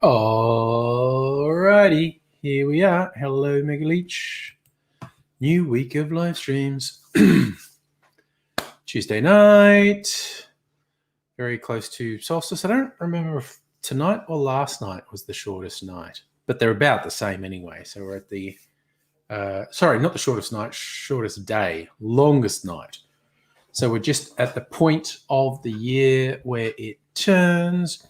Alrighty, here we are. Hello, Mega Leech. New week of live streams. Tuesday night, very close to solstice. I don't remember if tonight or last night was the shortest night, but they're about the same anyway. So we're at the, sorry, not the shortest night, shortest day, longest night. So we're just at the point of the year where it turns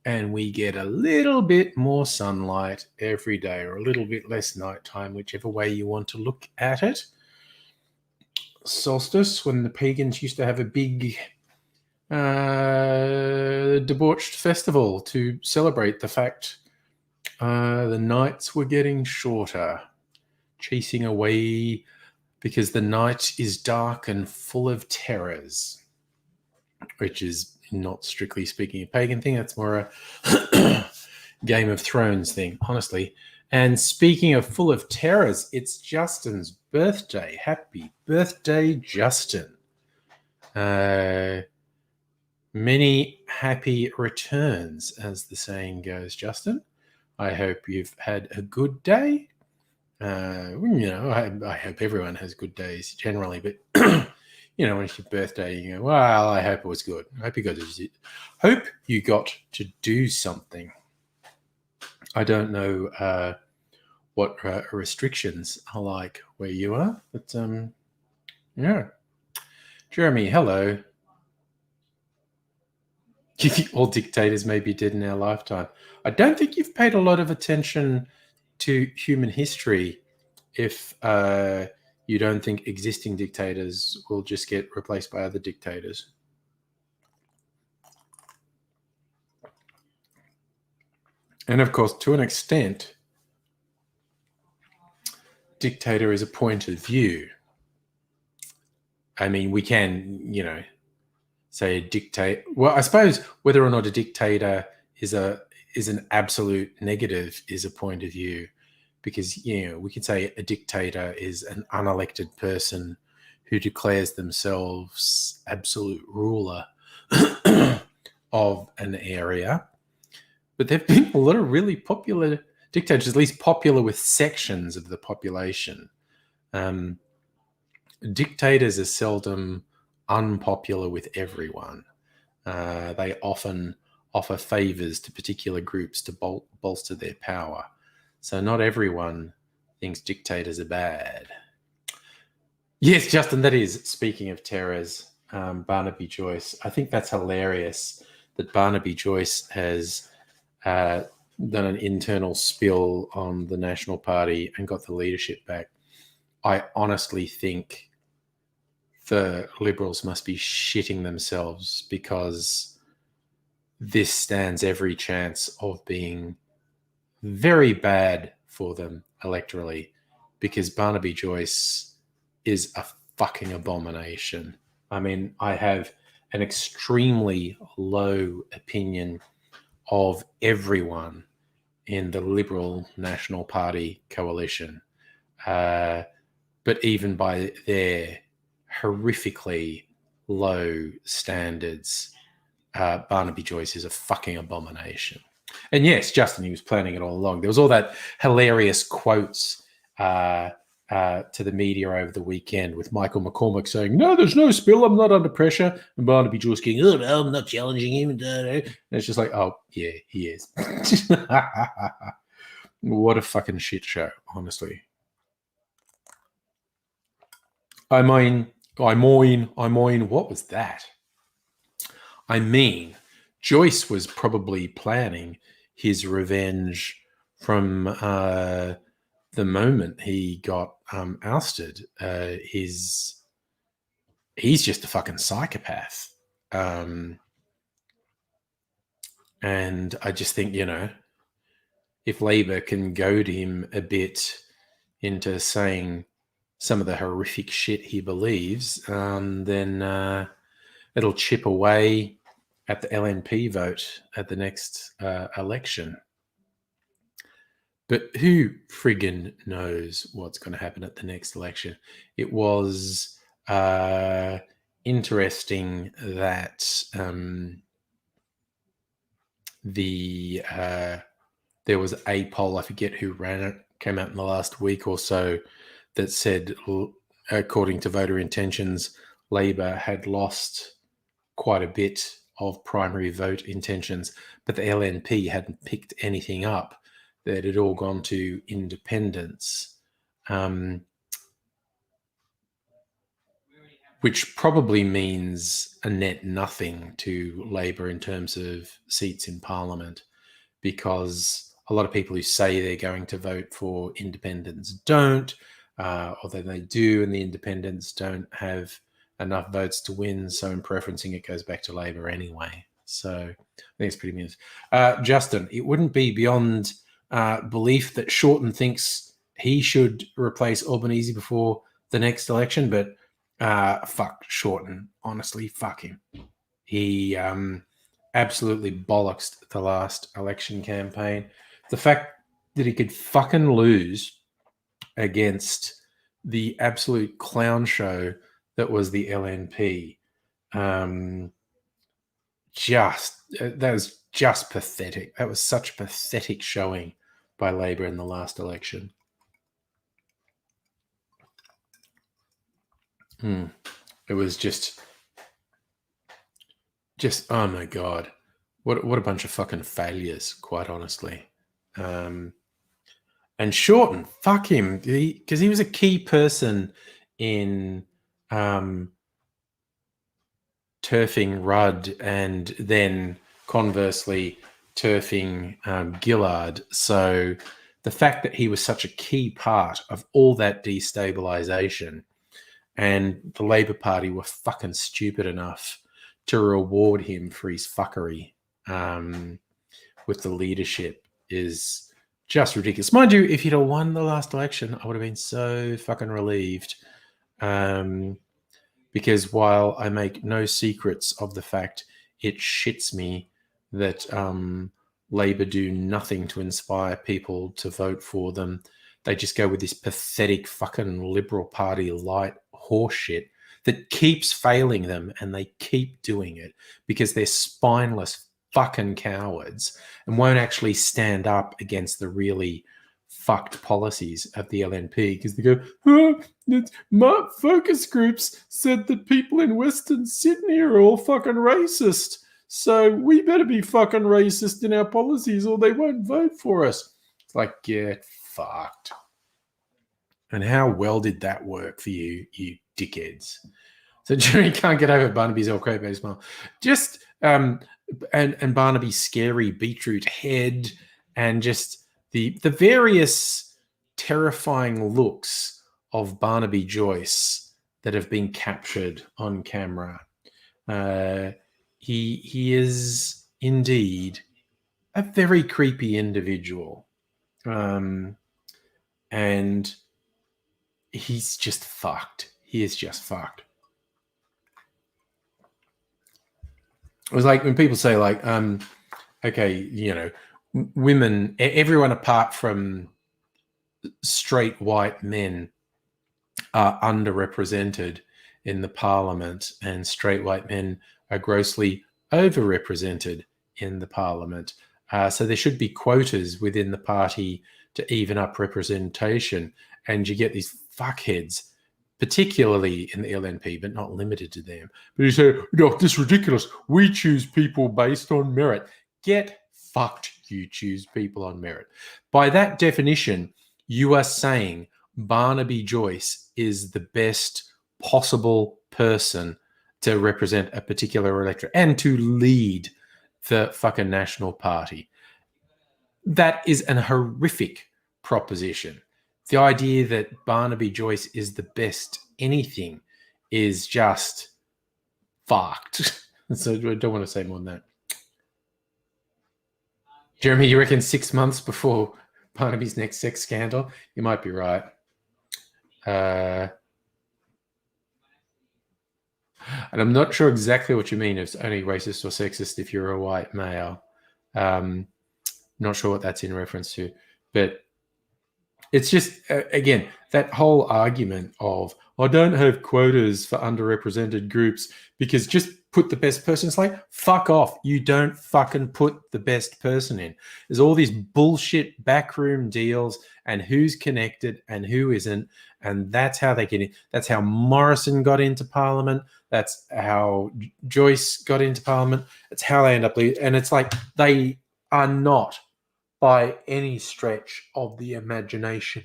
and we get a little bit more sunlight every day, or a little bit less nighttime, whichever way you want to look at it. Solstice, when the pagans used to have a big debauched festival to celebrate the fact the nights were getting shorter, chasing away because the night is dark and full of terrors, which is not strictly speaking a pagan thing. That's more a Game of Thrones thing, honestly. And speaking of full of terrors, it's Justin's birthday. Happy birthday, Justin. Many happy returns, as the saying goes, Justin. I hope you've had a good day. I hope everyone has good days generally, but when it's your birthday, you go, well, I hope it was good. I hope you got to do something. I don't know what restrictions are like where you are, but yeah. Jeremy, hello. All dictators may be dead in our lifetime. I don't think you've paid a lot of attention to human history if you don't think existing dictators will just get replaced by other dictators. And of course, to an extent, dictator is a point of view. I mean, we can, say a dictator. Well, I suppose whether or not a dictator is an absolute negative is a point of view, because we could say a dictator is an unelected person who declares themselves absolute ruler of an area. But there have been a lot of really popular dictators, at least popular with sections of the population. Dictators are seldom unpopular with everyone. They often offer favors to particular groups to bolster their power. So not everyone thinks dictators are bad. Yes, Justin, that is, speaking of terrors, Barnaby Joyce. I think that's hilarious that Barnaby Joyce has done an internal spill on the National Party and got the leadership back. I honestly think the Liberals must be shitting themselves, because this stands every chance of being very bad for them electorally, because Barnaby Joyce is a fucking abomination. I mean, I have an extremely low opinion of everyone in the Liberal National Party coalition. But even by their horrifically low standards, Barnaby Joyce is a fucking abomination. And yes, Justin, he was planning it all along. There was all that hilarious quotes to the media over the weekend with Michael McCormack saying, "No, there's no spill. I'm not under pressure." And Barnaby Joyce going, "Oh, no, I'm not challenging him." And it's just like, oh, yeah, he is. What a fucking shit show, honestly. I mean, what was that? I mean, Joyce was probably planning his revenge from the moment he got ousted. He's just a fucking psychopath. And I just think, if Labor can goad him a bit into saying some of the horrific shit he believes, then it'll chip away at the LNP vote at the next election. But who friggin' knows what's going to happen at the next election? It was interesting that there was a poll, I forget who ran it, came out in the last week or so, that said, according to voter intentions, Labor had lost quite a bit of primary vote intentions, but the LNP hadn't picked anything up. That had all gone to independents, which probably means a net nothing to Labor in terms of seats in Parliament, because a lot of people who say they're going to vote for independents don't, although they do, and the independents don't have enough votes to win. So in preferencing, it goes back to Labor anyway. So I think it's pretty mean. Justin, it wouldn't be beyond belief that Shorten thinks he should replace Albanese before the next election, but fuck Shorten. Honestly, fuck him. He absolutely bollocksed the last election campaign. The fact that he could fucking lose against the absolute clown show that was the LNP, that was just pathetic. That was such a pathetic showing by Labor in the last election. It was just oh my god, what a bunch of fucking failures, quite honestly. And Shorten, fuck him, because he was a key person in turfing Rudd and then conversely turfing Gillard. So the fact that he was such a key part of all that destabilization, and the Labor Party were fucking stupid enough to reward him for his fuckery with the leadership, is just ridiculous. Mind you, if he'd have won the last election, I would have been so fucking relieved. Because while I make no secrets of the fact it shits me that Labor do nothing to inspire people to vote for them, they just go with this pathetic fucking Liberal Party light horseshit that keeps failing them, and they keep doing it because they're spineless fucking cowards and won't actually stand up against the really fucked policies of the LNP, because they go, my focus groups said that people in Western Sydney are all fucking racist, so we better be fucking racist in our policies or they won't vote for us. It's like, get fucked. And how well did that work for you, you dickheads? So Jerry can't get over Barnaby's El Crepe smile. Just and Barnaby's scary beetroot head, and just the various terrifying looks of Barnaby Joyce that have been captured on camera. He is indeed a very creepy individual, and he's just fucked. He is just fucked. It was like when people say, like, okay, you know, women, everyone apart from straight white men are underrepresented in the parliament, and straight white men are grossly overrepresented in the parliament. So there should be quotas within the party to even up representation, and you get these fuckheads, particularly in the LNP, but not limited to them. But you say, oh, this is ridiculous. We choose people based on merit. Get fucked, you choose people on merit. By that definition, you are saying Barnaby Joyce is the best possible person to represent a particular electorate and to lead the fucking National Party. That is an horrific proposition. The idea that Barnaby Joyce is the best anything is just fucked. So I don't want to say more than that. Jeremy, you reckon 6 months before Barnaby's next sex scandal? You might be right. And I'm not sure exactly what you mean. It's only racist or sexist if you're a white male. Not sure what that's in reference to. But it's just, again, that whole argument of, I don't have quotas for underrepresented groups because just put the best person. It's like, fuck off. You don't fucking put the best person in. There's all these bullshit backroom deals and who's connected and who isn't. And that's how they get in. That's how Morrison got into Parliament. That's how Joyce got into Parliament. It's how they end up leading. And it's like, they are not, by any stretch of the imagination,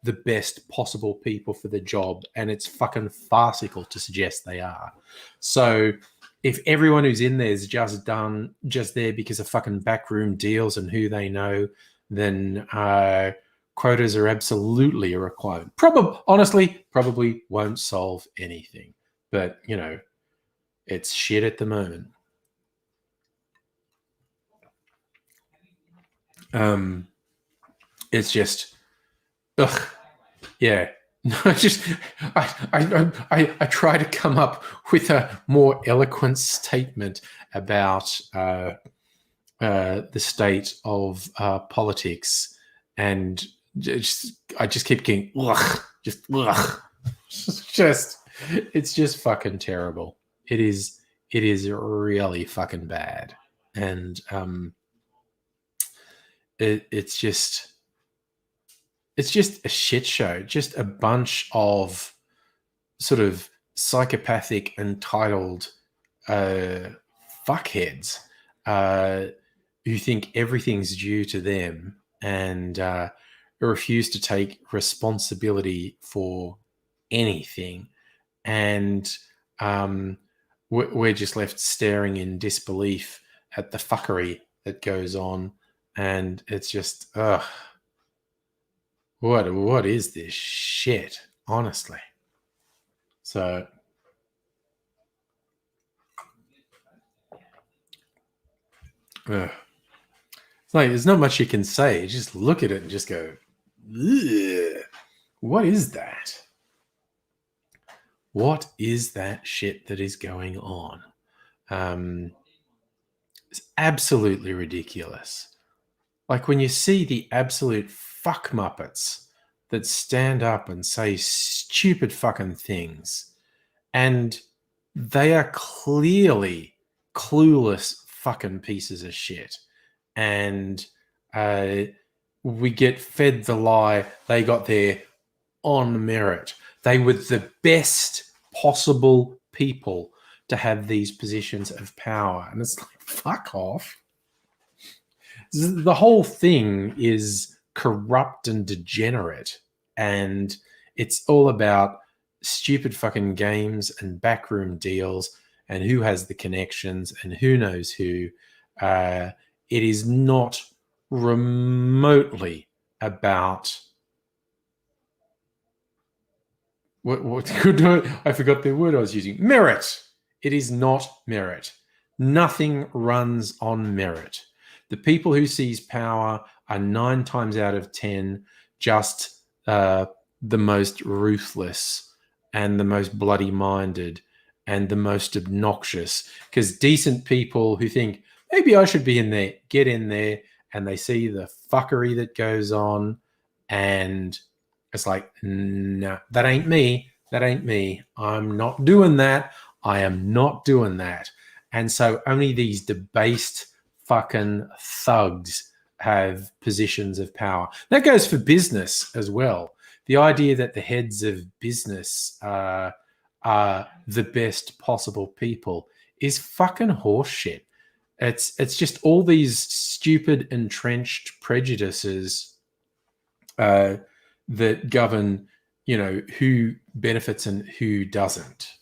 the best possible people for the job. And it's fucking farcical to suggest they are. So if everyone who's in there is just there because of fucking backroom deals and who they know, then quotas are absolutely a requirement. Honestly, probably won't solve anything. But, you know, it's shit at the moment. It's just, ugh, yeah. I try to come up with a more eloquent statement about the state of politics, and I just keep getting ugh, it's just fucking terrible. It is really fucking bad, and it's just a shit show. Just a bunch of sort of psychopathic, entitled fuckheads who think everything's due to them and refuse to take responsibility for anything. And we're just left staring in disbelief at the fuckery that goes on. And it's just, ugh. What is this shit, honestly? So, it's like there's not much you can say. You just look at it and just go, ugh. What is that? What is that shit that is going on? It's absolutely ridiculous. Like when you see the absolute fuck muppets that stand up and say stupid fucking things, and they are clearly clueless fucking pieces of shit, and we get fed the lie they got there on merit. They were the best possible people to have these positions of power, and it's like, fuck off. The whole thing is corrupt and degenerate, and it's all about stupid fucking games and backroom deals and who has the connections and who knows who. It is not remotely about what I forgot the word I was using. Merit. It is not merit. Nothing runs on merit. The people who seize power are 9 times out of 10 just the most ruthless and the most bloody-minded and the most obnoxious. Because decent people who think, maybe I should be in there, get in there, and they see the fuckery that goes on, and it's like, no, that ain't me. That ain't me. I'm not doing that. I am not doing that. And so only these debased fucking thugs have positions of power. That goes for business as well. The idea that the heads of business are the best possible people is fucking horseshit. It's just all these stupid entrenched prejudices that govern, you know, who benefits and who doesn't.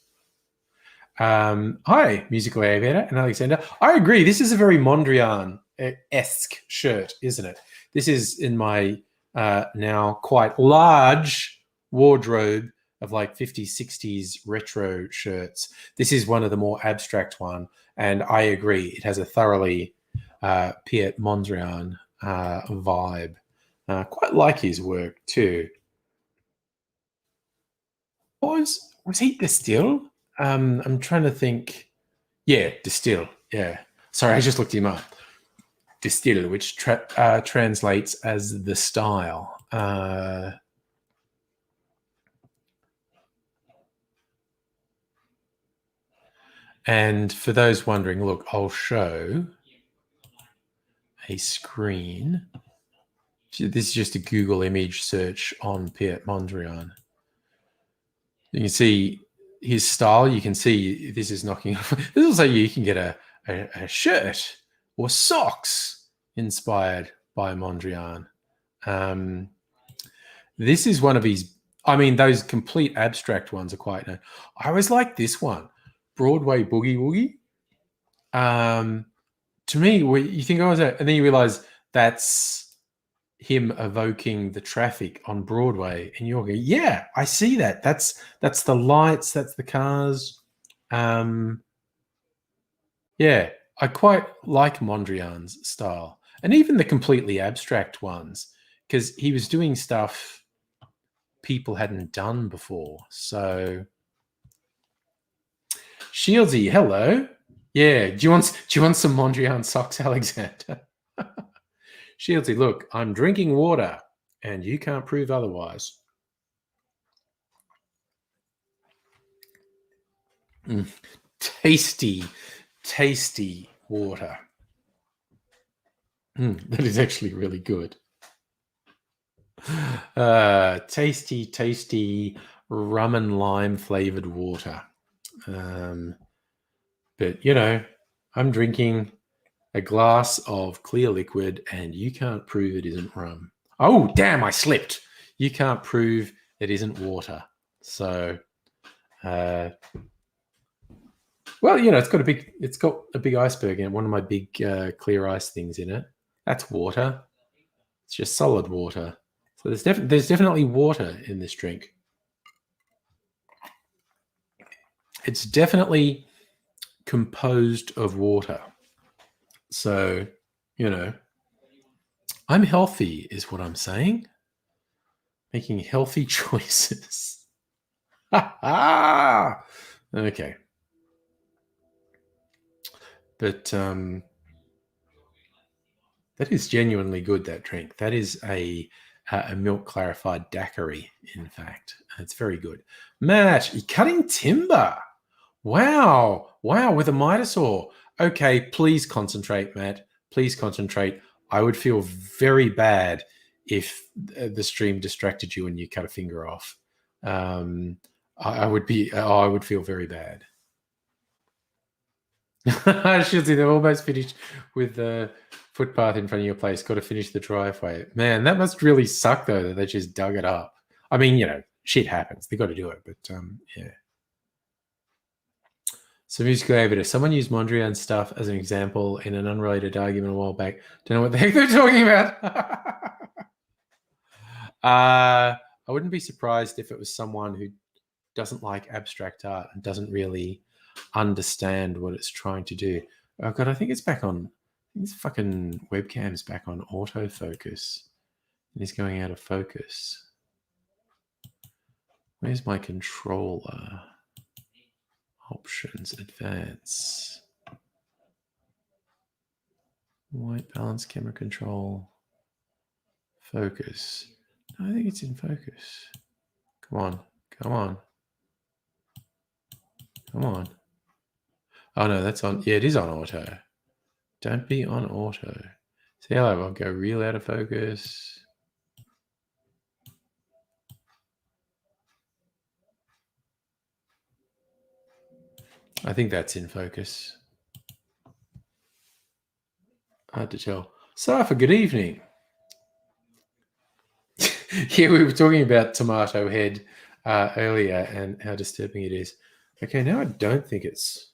Hi, Musical Aviator and Alexander. I agree. This is a very Mondrian-esque shirt, isn't it? This is in my now quite large wardrobe of like 50s, 60s retro shirts. This is one of the more abstract one. And I agree. It has a thoroughly Piet Mondrian vibe. Quite like his work too. Was he Distill? I'm trying to think. Yeah, Distill. Yeah. Sorry, I just looked him up. Distill, which translates as the style. And for those wondering, look, I'll show a screen. This is just a Google image search on Piet Mondrian. You can see his style. You can see this is knocking off. This will say you can get a shirt or socks inspired by Mondrian. This is one of his. I mean, those complete abstract ones are quite known. I always like this one, Broadway Boogie Woogie. To me, you think, oh, is that? And then you realize that's him evoking the traffic on Broadway, and you're going, yeah, I see that. That's the lights, that's the cars. Yeah, I quite like Mondrian's style, and even the completely abstract ones, because he was doing stuff people hadn't done before. So, Shieldsy, hello. Yeah, do you want some Mondrian socks, Alexander? Shieldsy, look, I'm drinking water, and you can't prove otherwise. Tasty water. That is actually really good. Tasty rum and lime flavored water. But, you know, I'm drinking a glass of clear liquid, and you can't prove it isn't rum. Oh, damn, I slipped. You can't prove it isn't water. So, well, you know, it's got a big iceberg in it. One of my big clear ice things in it. That's water. It's just solid water. So there's definitely water in this drink. It's definitely composed of water. So, you know, I'm healthy is what I'm saying. Making healthy choices. Okay. But that is genuinely good, that drink. That is a milk clarified daiquiri, in fact. It's very good. Matt, you're cutting timber. Wow, with a miter saw. Okay, please concentrate, Matt. Please concentrate. I would feel very bad if the stream distracted you and you cut a finger off. I would feel very bad. I should say they're almost finished with the footpath in front of your place. Got to finish the driveway. Man, that must really suck though that they just dug it up. I mean, you know, shit happens. They got to do it, but yeah. So musical evidence. Someone used Mondrian stuff as an example in an unrelated argument a while back. Don't know what the heck they're talking about. I wouldn't be surprised if it was someone who doesn't like abstract art and doesn't really understand what it's trying to do. Oh god, I think it's back on. This fucking webcam's back on autofocus, and he's going out of focus. Where's my controller? Options, advance, white balance, camera control, focus. I think it's in focus. Come on. Oh no, that's on. Yeah, it is on auto. Don't be on auto. See how I'll go real out of focus. I think that's in focus. Hard to tell. Safa, good evening. Yeah, we were talking about tomato head earlier and how disturbing it is. Okay, now I don't think it's.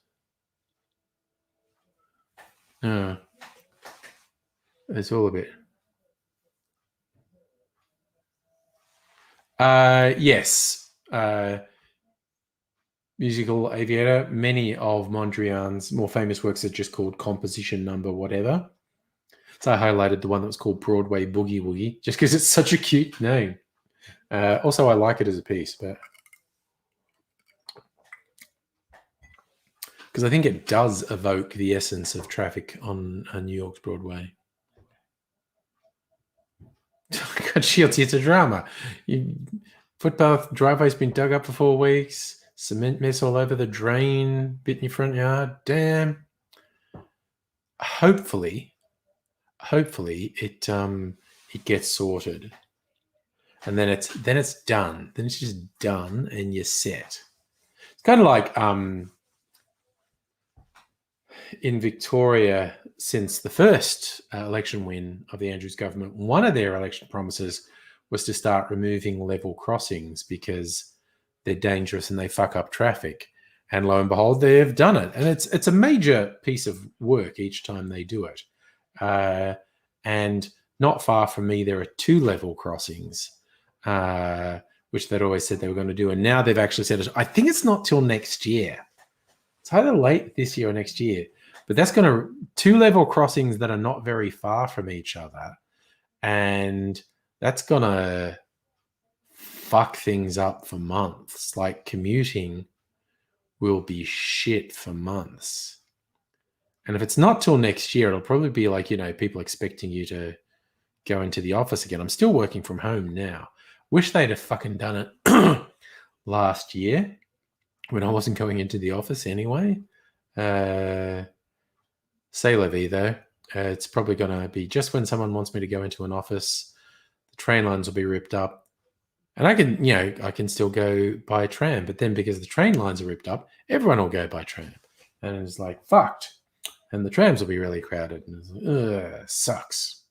It's all a bit. Yes. Musical Aviator. Many of Mondrian's more famous works are just called composition number whatever. So I highlighted the one that was called Broadway Boogie Woogie, just because it's such a cute name. Also, I like it as a piece, but because I think it does evoke the essence of traffic on New York's Broadway. God, Shields, it's a drama. Footpath driveway's been dug up for 4 weeks. Cement mess all over the drain, bit in your front yard. Damn. Hopefully it gets sorted, and then it's done. Then it's just done, and you're set. It's kind of like in Victoria, since the first election win of the Andrews government, one of their election promises was to start removing level crossings because they're dangerous and they fuck up traffic. And lo and behold, they have done it. And it's a major piece of work each time they do it. And not far from me, there are 2 level crossings, which they'd always said they were going to do. And now they've actually said, I think it's not till next year. It's either late this year or next year. But that's going to 2 level crossings that are not very far from each other. And that's going to fuck things up for months. Like commuting will be shit for months. And if it's not till next year, it'll probably be like, people expecting you to go into the office again. I'm still working from home now. Wish they'd have fucking done it last year when I wasn't going into the office anyway. Say la vie, though. It's probably going to be just when someone wants me to go into an office, the train lines will be ripped up. And I can still go by tram, but then because the train lines are ripped up, everyone will go by tram. And it's like, fucked. And the trams will be really crowded. And it's like, sucks.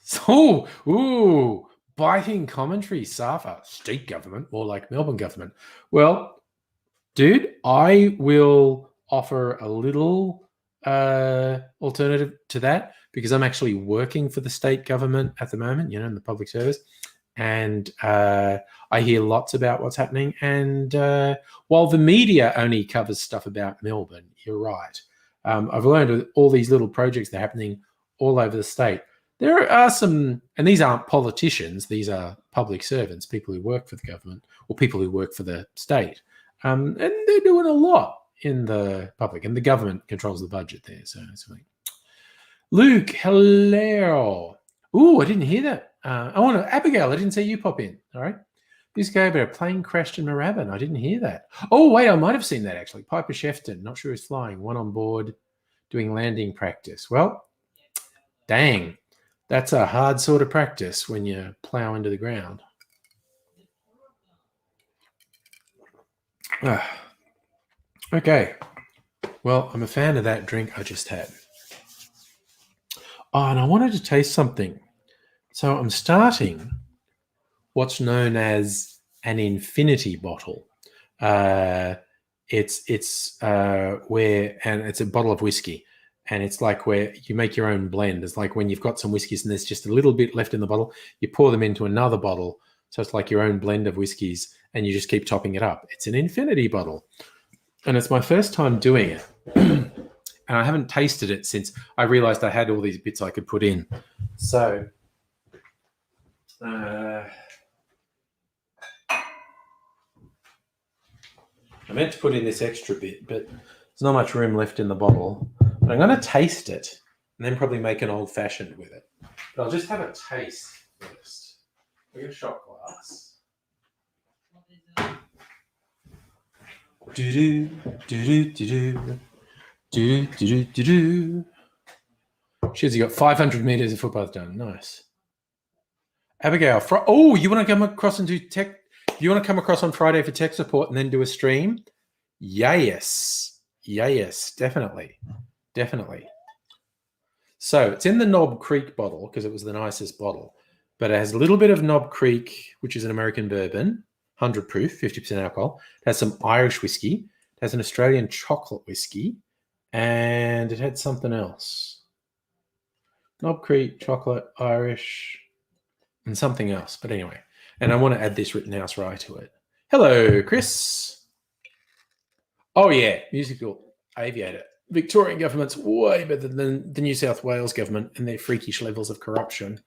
So, biting commentary, Safa. State government, more like Melbourne government. Well, dude, I will offer a little alternative to that because I'm actually working for the state government at the moment, in the public service. And I hear lots about what's happening. And while the media only covers stuff about Melbourne, you're right. I've learned all these little projects that are happening all over the state. There are some, and these aren't politicians, these are public servants, people who work for the government or people who work for the state. And they're doing a lot in the public, and the government controls the budget there. So it's like, Luke, hello. Ooh, I didn't hear that. Abigail, I didn't see you pop in. All right. This guy about a plane crashed in Moorabbin. I didn't hear that. Oh, wait, I might have seen that actually. Piper Shefton, not sure who's flying, one on board doing landing practice. Well, dang, that's a hard sort of practice when you plow into the ground. Okay. Well, I'm a fan of that drink I just had. Oh, and I wanted to taste something. So I'm starting what's known as an infinity bottle. It's a bottle of whiskey, and it's like where you make your own blend. It's like when you've got some whiskeys and there's just a little bit left in the bottle, you pour them into another bottle. So it's like your own blend of whiskeys, and you just keep topping it up. It's an infinity bottle, and it's my first time doing it. And I haven't tasted it since I realized I had all these bits I could put in. So I meant to put in this extra bit, but there's not much room left in the bottle. But I'm going to taste it and then probably make an old-fashioned with it. But I'll just have a taste first. I'll get a shot glass. Do-do, do-do, do-do. Do-do-do-do-do. Cheers, you got 500 meters of footpath done. Nice. Abigail, you want to come across and do tech? You want to come across on Friday for tech support and then do a stream? Yes, definitely. So it's in the Knob Creek bottle because it was the nicest bottle, but it has a little bit of Knob Creek, which is an American bourbon, 100 proof, 50% alcohol. It has some Irish whiskey. It has an Australian chocolate whiskey. And it had something else. Knob Creek, chocolate, Irish, and something else. But anyway, and I want to add this Rittenhouse Rye to it. Hello, Chris. Oh, yeah, musical aviator. Victorian government's way better than the New South Wales government and their freakish levels of corruption.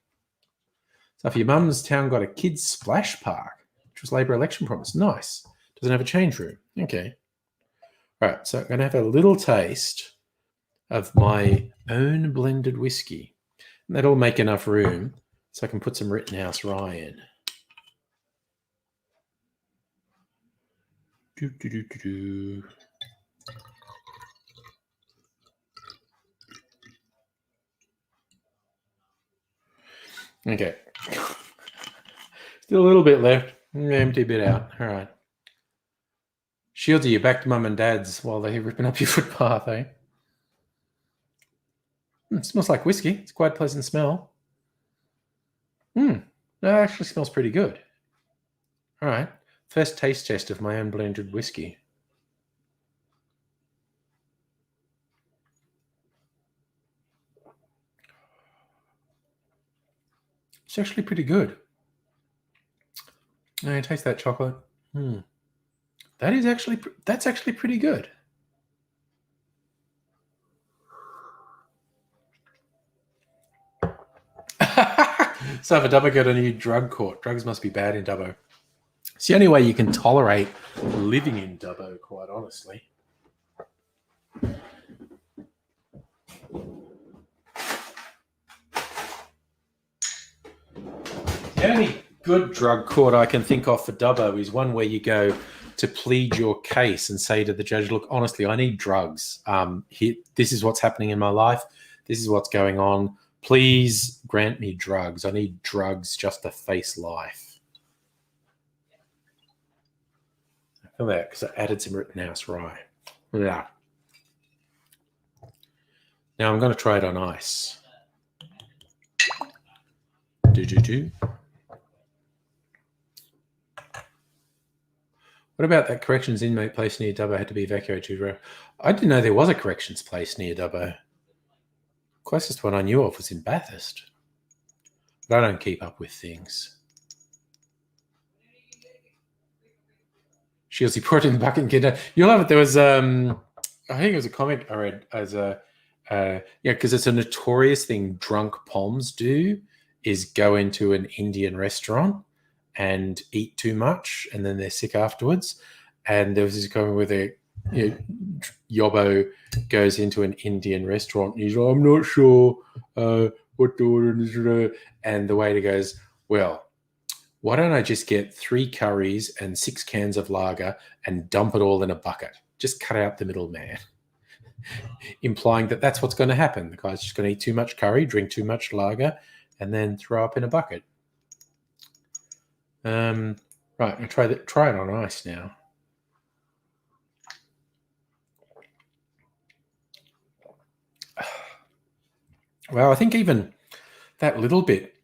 So if your mum's town got a kids' splash park, which was Labor election promise, nice. Doesn't have a change room. Okay. All right, so I'm going to have a little taste of my own blended whiskey. And that'll make enough room so I can put some Rittenhouse rye in. Okay. Still a little bit left. Empty a bit out. All right. Shields you back to mum and dad's while they're ripping up your footpath, eh? It smells like whiskey. It's quite a pleasant smell. That actually smells pretty good. All right. First taste test of my own blended whiskey. It's actually pretty good. I taste that chocolate. That's actually pretty good. So if a Dubbo got a new drug court, drugs must be bad in Dubbo. It's the only way you can tolerate living in Dubbo, quite honestly. The only good drug court I can think of for Dubbo is one where you go to plead your case and say to the judge, look, honestly, I need drugs. This is what's happening in my life. This is what's going on. Please grant me drugs. I need drugs just to face life. I feel that because I added some Rittenhouse rye. Yeah. Now I'm going to try it on ice. What about that corrections inmate place near Dubbo had to be evacuated to? I didn't know there was a corrections place near Dubbo. Closest one I knew of was in Bathurst. But I don't keep up with things. Shieldsy brought in the bucket and kid. You'll love it. There was, I think it was a comic I read as because it's a notorious thing drunk Poms do is go into an Indian restaurant and eat too much, and then they're sick afterwards. And there was this comment where Yobbo goes into an Indian restaurant and he's like, I'm not sure what to order. And the waiter goes, well, why don't I just get 3 curries and 6 cans of lager and dump it all in a bucket? Just cut out the middleman. Implying that that's what's going to happen. The guy's just going to eat too much curry, drink too much lager, and then throw up in a bucket. Right, I'll try it on ice now. Well, I think even that little bit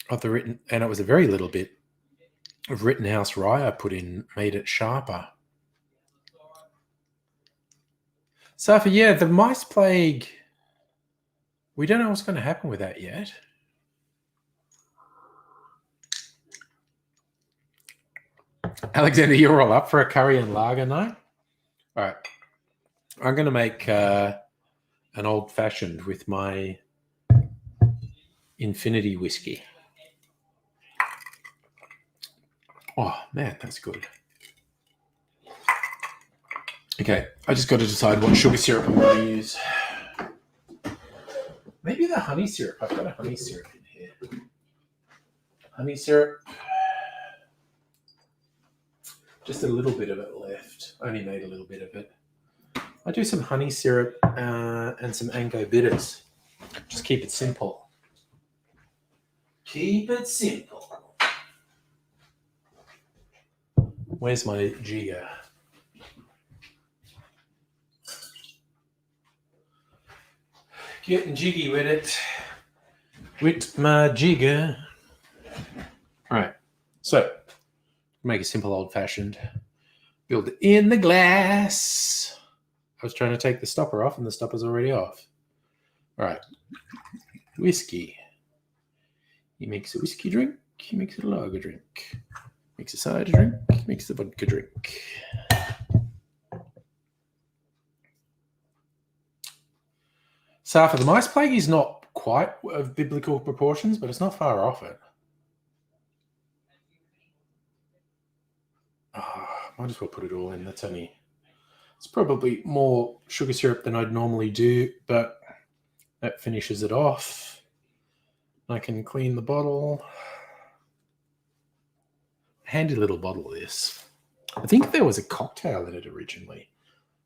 of the and it was a very little bit of Rittenhouse rye I put in, made it sharper. So, the mice plague, we don't know what's going to happen with that yet. Alexander, you're all up for a curry and lager night? All right. I'm going to make an old-fashioned with my Infinity whiskey. Oh, man, that's good. Okay, I just got to decide what sugar syrup I'm going to use. Maybe the honey syrup. I've got a honey syrup in here. Honey syrup. Just a little bit of it left. I only made a little bit of it. I do some honey syrup and some Ango bitters. Just keep it simple. Keep it simple. Where's my jigger? Getting jiggy with it. With my jigger. All right. So, make a simple old-fashioned. Build it in the glass. I was trying to take the stopper off, and the stopper's already off. All right. Whiskey. He makes a whiskey drink. He makes a lager drink. Makes a cider drink. Makes a vodka drink. Safa, the mice plague is not quite of biblical proportions, but it's not far off it. Might as well put it all in. It's probably more sugar syrup than I'd normally do, but that finishes it off. I can clean the bottle. Handy little bottle, this. I think there was a cocktail in it originally.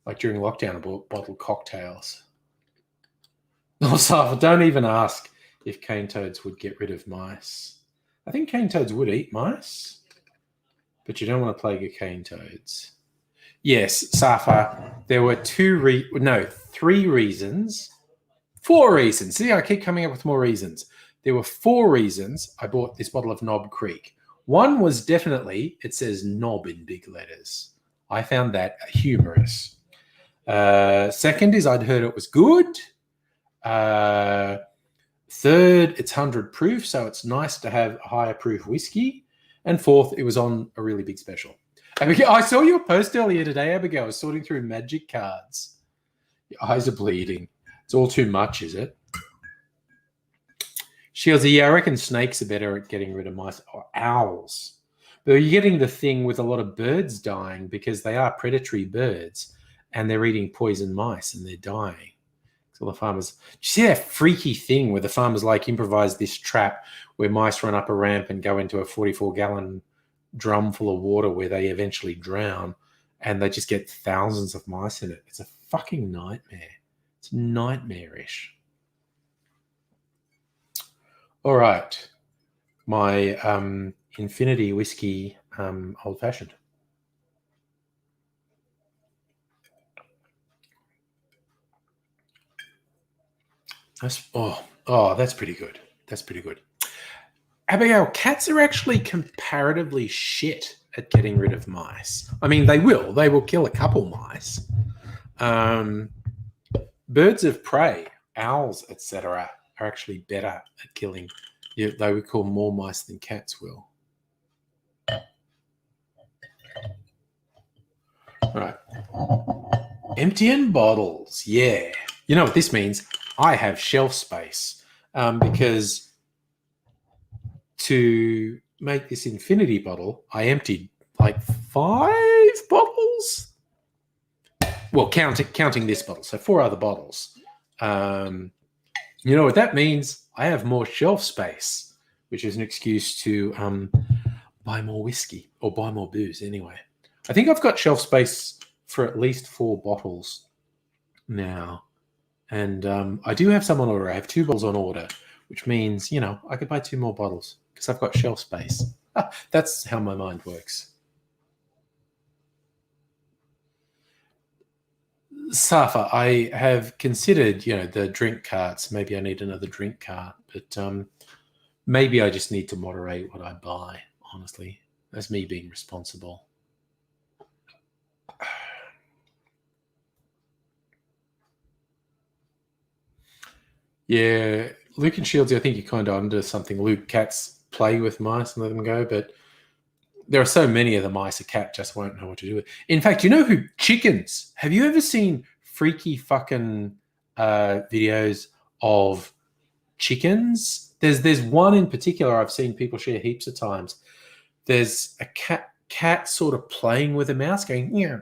Like during lockdown, I bought bottled cocktails. Oh, Safa, don't even ask if cane toads would get rid of mice. I think cane toads would eat mice, but you don't want to plague your cane toads. Yes, Safa, there were 3 reasons. 4 reasons. See, I keep coming up with more reasons. There were 4 reasons I bought this bottle of Knob Creek. One was definitely, it says knob in big letters. I found that humorous. Second is I'd heard it was good. Third, it's 100 proof, so it's nice to have a higher proof whiskey. And fourth, it was on a really big special. Abigail, I saw your post earlier today, Abigail. I was sorting through magic cards. Your eyes are bleeding. It's all too much, is it? Shields, yeah, I reckon snakes are better at getting rid of mice, or owls. But you're getting the thing with a lot of birds dying because they are predatory birds and they're eating poison mice and they're dying. So the farmers, you see that freaky thing where the farmers like improvise this trap where mice run up a ramp and go into a 44-gallon drum full of water where they eventually drown and they just get thousands of mice in it. It's a fucking nightmare. It's nightmarish. All right. My Infinity Whiskey Old Fashioned. That's pretty good. That's pretty good. Abigail, cats are actually comparatively shit at getting rid of mice. I mean, they will kill a couple mice. Birds of prey, owls, etc., are actually better at killing. Yeah, they would kill more mice than cats will. All right. Emptying bottles. Yeah. You know what this means? I have shelf space because to make this infinity bottle, I emptied like 5 bottles. Well, counting this bottle, so 4 other bottles. You know what that means? I have more shelf space, which is an excuse to buy more whiskey or buy more booze anyway. I think I've got shelf space for at least 4 bottles now. And I do have some on order. I have 2 bottles on order, which means, I could buy 2 more bottles because I've got shelf space. That's how my mind works. Safa, I have considered, the drink carts. Maybe I need another drink cart, but maybe I just need to moderate what I buy, honestly. That's me being responsible. Yeah, Luke and Shields, I think you're kind of onto something. Luke, cats play with mice and let them go, but there are so many of the mice a cat just won't know what to do with. In fact, chickens. Have you ever seen freaky fucking videos of chickens? There's one in particular I've seen people share heaps of times. There's a cat sort of playing with a mouse going, no,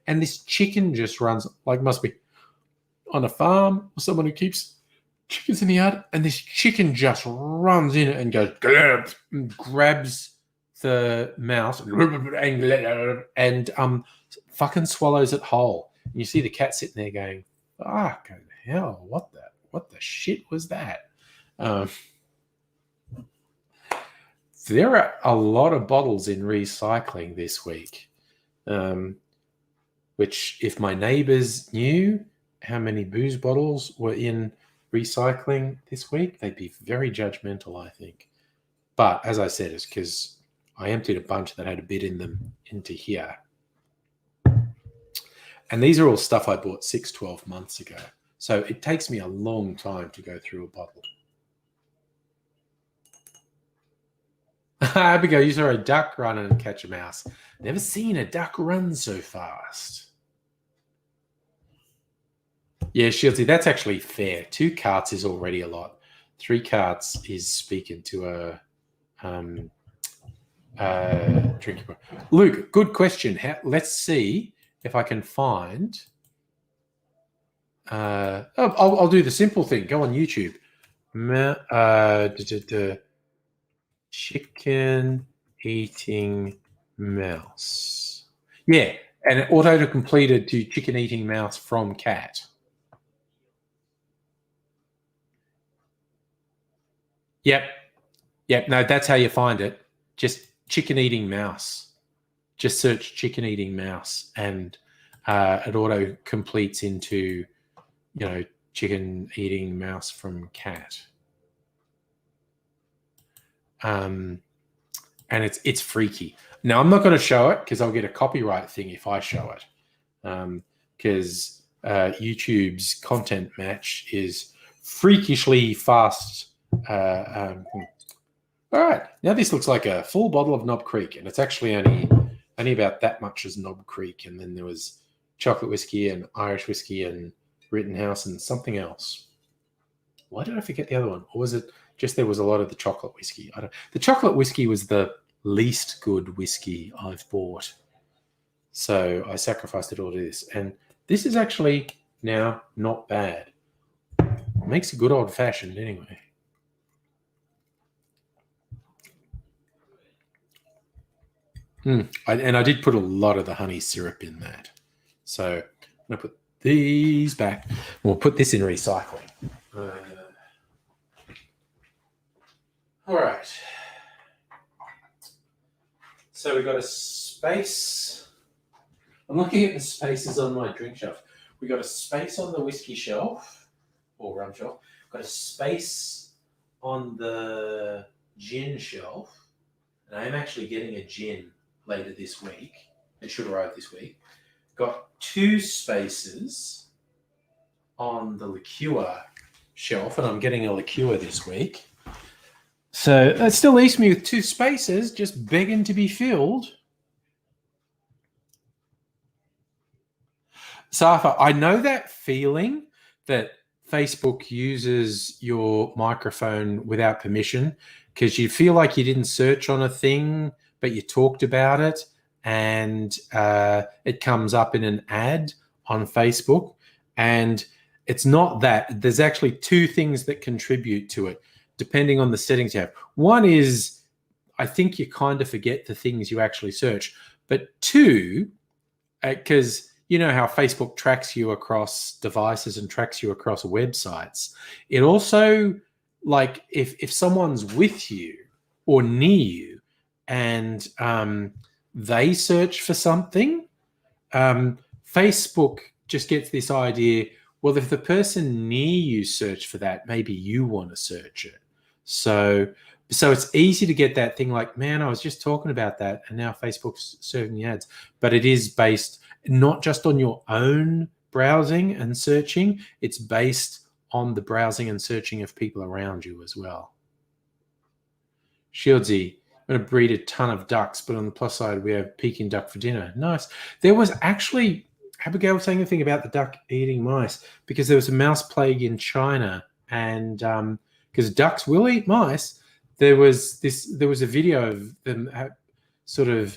and this chicken just runs, like must be on a farm or someone who keeps chickens in the yard, and this chicken just runs in and goes, and grabs the mouse and fucking swallows it whole. And you see the cat sitting there going, fucking hell, what the shit was that? There are a lot of bottles in recycling this week, which if my neighbors knew how many booze bottles were in recycling this week, they'd be very judgmental, I think. But as I said, it's because I emptied a bunch that had a bit in them into here. And these are all stuff I bought 12 months ago. So it takes me a long time to go through a bottle. Abigail, you saw a duck run and catch a mouse. Never seen a duck run so fast. Yeah, Shieldsy, that's actually fair. 2 carts is already a lot. 3 carts is speaking to a drinking. Luke, good question. Let's see if I can find. I'll do the simple thing. Go on YouTube. Chicken eating mouse. Yeah, and it auto completed to chicken eating mouse from cat. Yep. No, that's how you find it. Just chicken eating mouse. Just search chicken eating mouse, and it auto completes into, chicken eating mouse from cat. And it's freaky. Now, I'm not going to show it because I'll get a copyright thing if I show it, because YouTube's content match is freakishly fast. All right, now this looks like a full bottle of Knob Creek, and it's actually only about that much as Knob Creek, and then there was chocolate whiskey and Irish whiskey and Rittenhouse and something else. Why did I forget the other one? Or was it just there was a lot of the chocolate whiskey? The chocolate whiskey was the least good whiskey I've bought, so I sacrificed it all to this. And this is actually now not bad. It makes a good old fashioned anyway. And I did put a lot of the honey syrup in that. So I'm going to put these back. We'll put this in recycling. All right. So we've got a space. I'm looking at the spaces on my drink shelf. We've got a space on the whiskey shelf or rum shelf. Got a space on the gin shelf. And I am actually getting a gin later this week. It should arrive this week. Got 2 spaces on the liqueur shelf, and I'm getting a liqueur this week. So that still leaves me with 2 spaces just begging to be filled. Safa, I know that feeling that Facebook uses your microphone without permission because you feel like you didn't search on a thing, but you talked about it, and it comes up in an ad on Facebook. And it's not that. There's actually 2 things that contribute to it, depending on the settings you have. One is, I think you kind of forget the things you actually search. But 2, because you know how Facebook tracks you across devices and tracks you across websites. It also, like, if someone's with you or near you and they search for something, Facebook just gets this idea, well, if the person near you search for that, maybe you want to search it. So it's easy to get that thing like, man, I was just talking about that, and now Facebook's serving the ads. But it is based not just on your own browsing and searching, it's based on the browsing and searching of people around you as well. Shieldsy, I'm going to breed a ton of ducks, but on the plus side, we have Peking duck for dinner. Nice. There was actually, Abigail was saying a thing about the duck eating mice, because there was a mouse plague in China, and because ducks will eat mice, there was a video of them sort of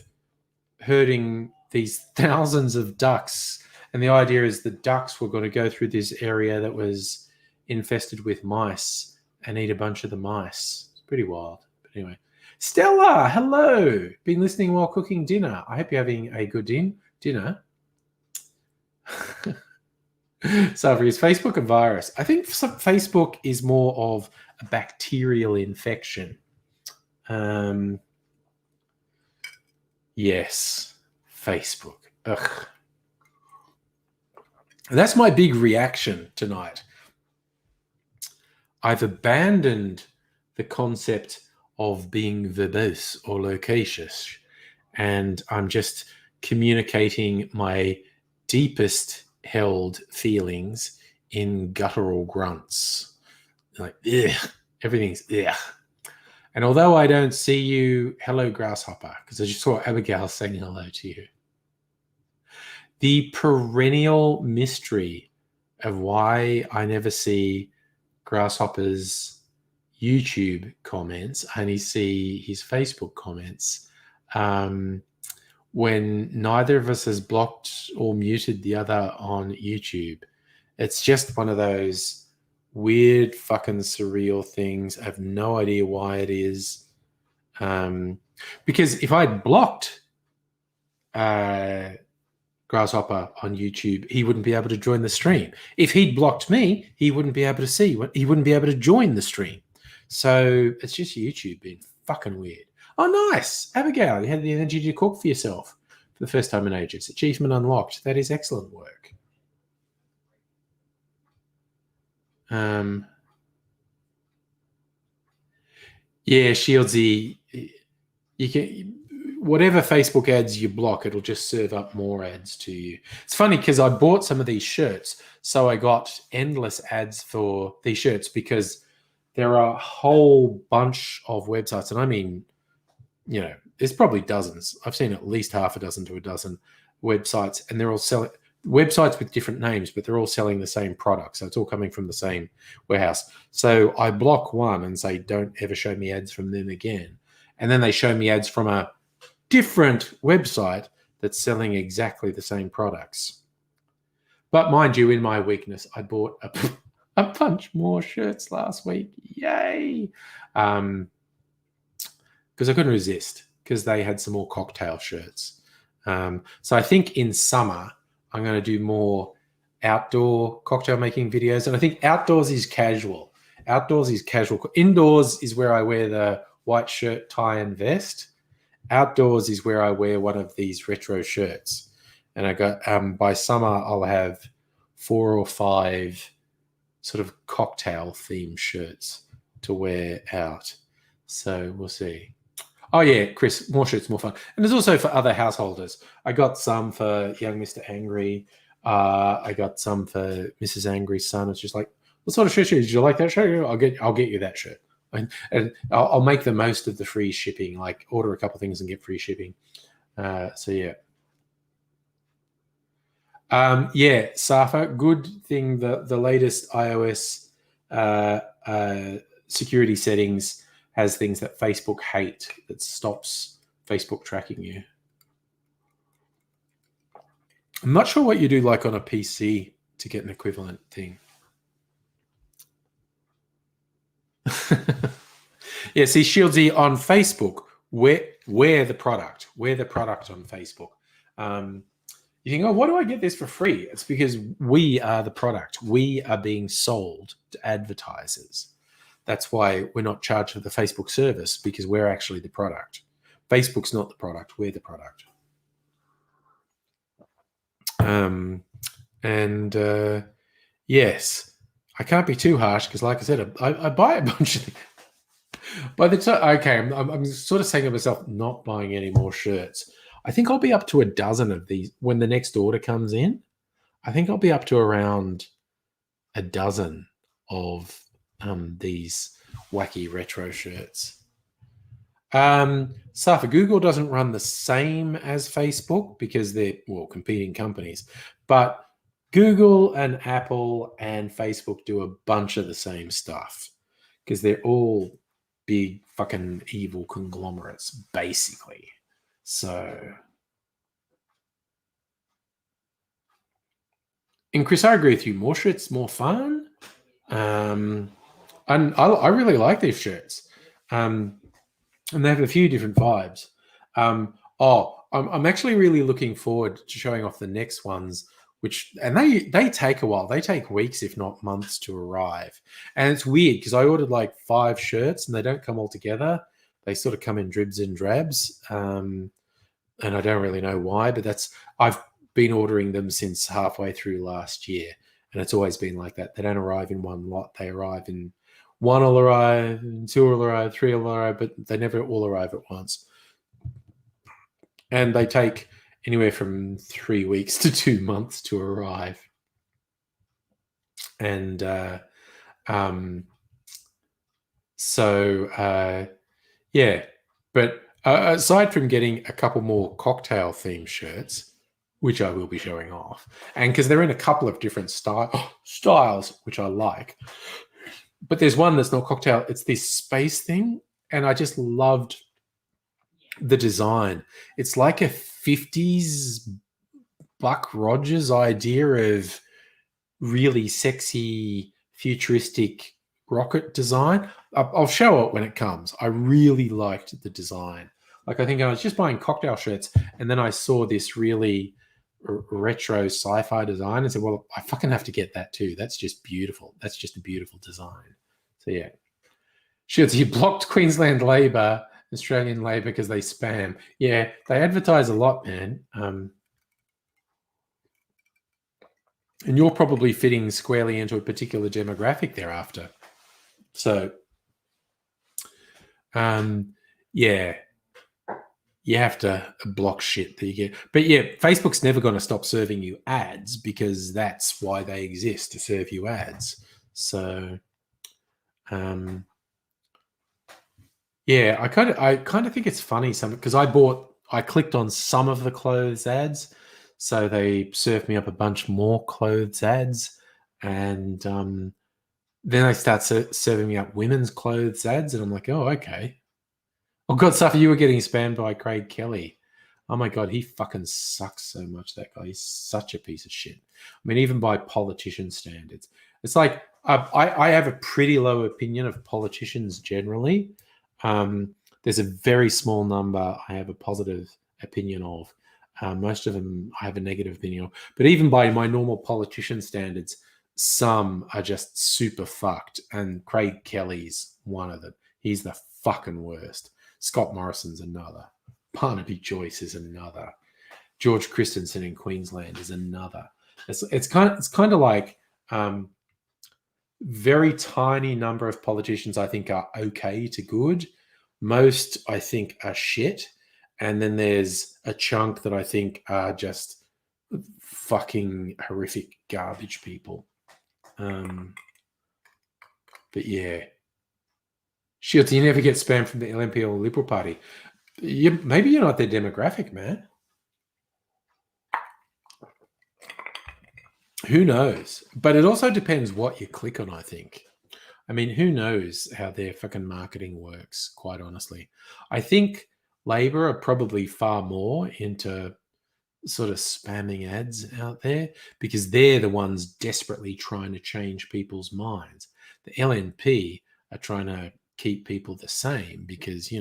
herding these thousands of ducks, and the idea is the ducks were going to go through this area that was infested with mice and eat a bunch of the mice. It's pretty wild. But anyway, Stella, hello. Been listening while cooking dinner. I hope you're having a good dinner. So, is Facebook a virus? I think Facebook is more of a bacterial infection. Yes, Facebook. Ugh. That's my big reaction tonight. I've abandoned the concept of being verbose or loquacious, and I'm just communicating my deepest held feelings in guttural grunts. Like, ugh, everything's ugh. And although I don't see you, hello, grasshopper, because I just saw Abigail saying hello to you. The perennial mystery of why I never see Grasshopper's YouTube comments. I only see his Facebook comments. When neither of us has blocked or muted the other on YouTube. It's just one of those weird fucking surreal things. I have no idea why it is. Because if I'd blocked Grasshopper on YouTube, he wouldn't be able to join the stream. If he'd blocked me, he wouldn't be able to see. He wouldn't be able to join the stream. So it's just YouTube being fucking weird. Oh, nice. Abigail, you had the energy to cook for yourself for the first time in ages. Achievement unlocked. That is excellent work. Yeah, Shieldsy, you can, whatever Facebook ads you block, it'll just serve up more ads to you. It's funny because I bought some of these shirts, so I got endless ads for these shirts because there are a whole bunch of websites, and I mean, you know, there's probably dozens. I've seen at least half a dozen to a dozen websites, and they're all selling websites with different names, but they're all selling the same product. So it's all coming from the same warehouse. So I block one and say, don't ever show me ads from them again. And then they show me ads from a different website that's selling exactly the same products. But mind you, in my weakness, I bought a bunch more shirts last week. Yay! Because I couldn't resist because they had some more cocktail shirts. So I think in summer, I'm going to do more outdoor cocktail making videos. And I think outdoors is casual. Outdoors is casual. Indoors is where I wear the white shirt, tie, and vest. Outdoors is where I wear one of these retro shirts. And I got, by summer, I'll have 4 or 5 sort of cocktail themed shirts to wear out. So we'll see. Oh, yeah, Chris, more shirts, more fun. And there's also for other householders. I got some for young Mr. Angry. I got some for Mrs. Angry's son. It's just like, what sort of shirt? Did you like that shirt? I'll get you that shirt. And I'll make the most of the free shipping, like order a couple things and get free shipping. So, yeah. Yeah, Safa, good thing the latest iOS security settings has things that Facebook hate that stops Facebook tracking you. I'm not sure what you do like on a PC to get an equivalent thing. Yeah, see, Shieldsy on Facebook, we're the product. We're the product on Facebook. You think, oh, why do I get this for free? It's because we are the product. We are being sold to advertisers. That's why we're not charged for the Facebook service, because we're actually the product. Facebook's not the product. We're the product. Yes, I can't be too harsh because, like I said, I buy a bunch of things. By the time, okay, I'm sort of saying to myself, not buying any more shirts. I think I'll be up to a dozen of these when the next order comes in. I think I'll be up to around a dozen of these wacky retro shirts. Safa, Google doesn't run the same as Facebook because they're, well, competing companies, but Google and Apple and Facebook do a bunch of the same stuff because they're all big fucking evil conglomerates, basically. So, and Chris, I agree with you. More shirts, more fun. And I really like these shirts. And they have a few different vibes. I'm actually really looking forward to showing off the next ones, and they take a while. They take weeks, if not months, to arrive. And it's weird because I ordered like 5 shirts and they don't come all together. They sort of come in dribs and drabs. And I don't really know why, but I've been ordering them since halfway through last year. And it's always been like that. They don't arrive in one lot. They arrive in 1 will arrive, 2 will arrive, 3 will arrive, but they never all arrive at once. And they take anywhere from 3 weeks to 2 months to arrive. And yeah. But aside from getting a couple more cocktail themed shirts, which I will be showing off. And because they're in a couple of different styles, which I like. But there's one that's not cocktail. It's this space thing. And I just loved the design. It's like a 50s Buck Rogers idea of really sexy, futuristic rocket design. I'll show it when it comes. I really liked the design. Like, I think I was just buying cocktail shirts, and then I saw this really retro sci-fi design and said, well, I fucking have to get that too. That's just beautiful. That's just a beautiful design. So yeah. Shit, you blocked Queensland Labor, Australian Labor, because they spam. Yeah, they advertise a lot, man. And you're probably fitting squarely into a particular demographic thereafter. So, yeah, you have to block shit that you get. But yeah, Facebook's never going to stop serving you ads, because that's why they exist, to serve you ads. So, yeah, I kind of think it's funny because I clicked on some of the clothes ads, so they served me up a bunch more clothes ads, and then they start serving me up women's clothes ads, and I'm like, oh, okay. Oh God, Safi, you were getting spammed by Craig Kelly. Oh my God, he fucking sucks so much, that guy. He's such a piece of shit. I mean, even by politician standards. It's like, I have a pretty low opinion of politicians generally. There's a very small number I have a positive opinion of. Most of them I have a negative opinion of. But even by my normal politician standards, some are just super fucked. And Craig Kelly's one of them. He's the fucking worst. Scott Morrison's another. Barnaby Joyce is another. George Christensen in Queensland is another. It's kind of like very tiny number of politicians I think are okay to good. Most I think are shit. And then there's a chunk that I think are just fucking horrific garbage people. But yeah. Shit, you never get spammed from the LNP or Liberal Party. Maybe you're not their demographic, man. Who knows? But it also depends what you click on, I think. I mean, who knows how their fucking marketing works, quite honestly. I think Labor are probably far more into sort of spamming ads out there, because they're the ones desperately trying to change people's minds. The LNP are trying to keep people the same because,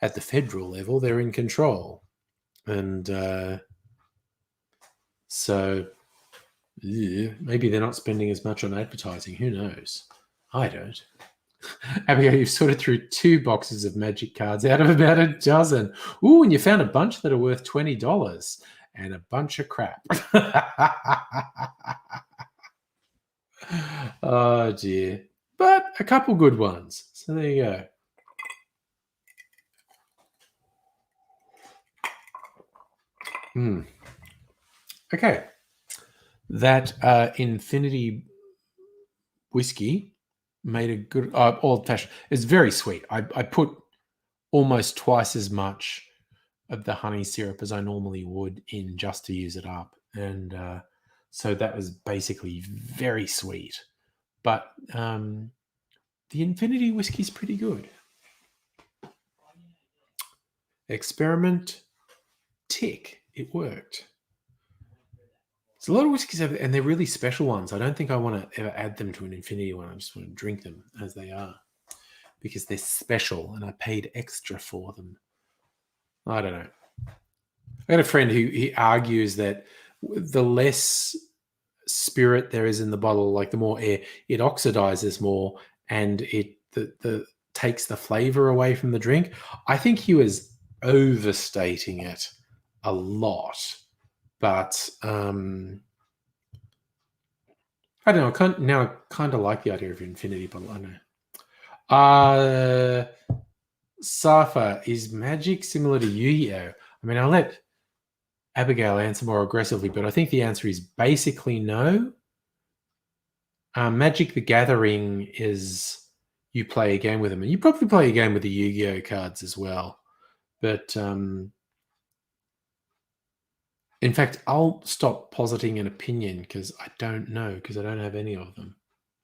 at the federal level, they're in control. And so maybe they're not spending as much on advertising. Who knows? I don't. Abigail, you've sorted through 2 boxes of magic cards out of about a dozen. Ooh, and you found a bunch that are worth $20 and a bunch of crap. Oh, dear. But a couple good ones. So there you go. Okay. That Infinity whiskey made a good old-fashioned. It's very sweet. I put almost twice as much of the honey syrup as I normally would in just to use it up. And so that was basically very sweet. But the Infinity whiskey is pretty good. Experiment, tick. It worked. There's a lot of whiskeys over there, and they're really special ones. I don't think I want to ever add them to an Infinity one. I just want to drink them as they are because they're special, and I paid extra for them. I don't know. I got a friend who he argues that the less spirit there is in the bottle, like the more air, it oxidizes more, and it takes the flavor away from the drink. I think he was overstating it a lot. But I don't know. I kind of like the idea of Infinity Bottle. I know. Safa, is Magic similar to Yu-Gi-Oh? I mean, I'll let Abigail answer more aggressively, but I think the answer is basically no. Magic the Gathering is you play a game with them, and you probably play a game with the Yu-Gi-Oh cards as well. But In fact, I'll stop positing an opinion because I don't know, because I don't have any of them.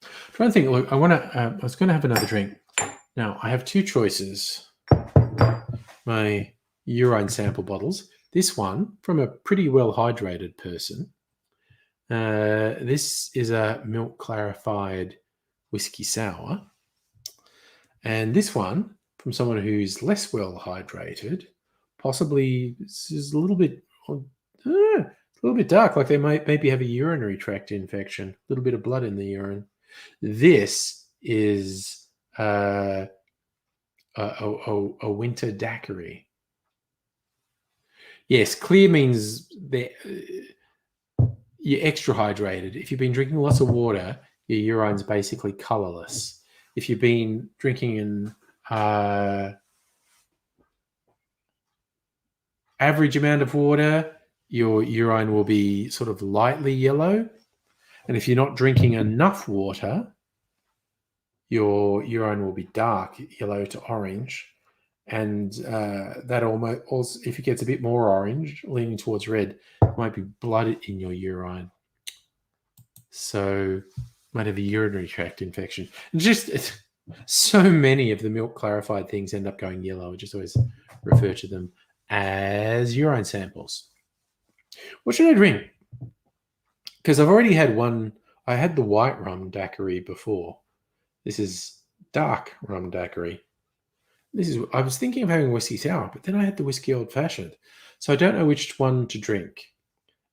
I'm trying to think. Look, I was going to have another drink. Now I have two choices. My urine sample bottles. This one from a pretty well hydrated person. This is a milk clarified whiskey sour. And this one from someone who's less well hydrated, possibly this is a little bit dark, like they might maybe have a urinary tract infection, a little bit of blood in the urine. This is a winter daiquiri. Yes, clear means you're extra hydrated. If you've been drinking lots of water, your urine's basically colorless. If you've been drinking an average amount of water, your urine will be sort of lightly yellow. And if you're not drinking enough water, your urine will be dark yellow to orange. And that almost also, if it gets a bit more orange, leaning towards red, it might be blood in your urine. So might have a urinary tract infection. And just so many of the milk clarified things end up going yellow. I just always refer to them as urine samples. What should I drink? Because I've already had one. I had the white rum daiquiri before. This is dark rum daiquiri. I was thinking of having whiskey sour, but then I had the whiskey old fashioned. So I don't know which one to drink.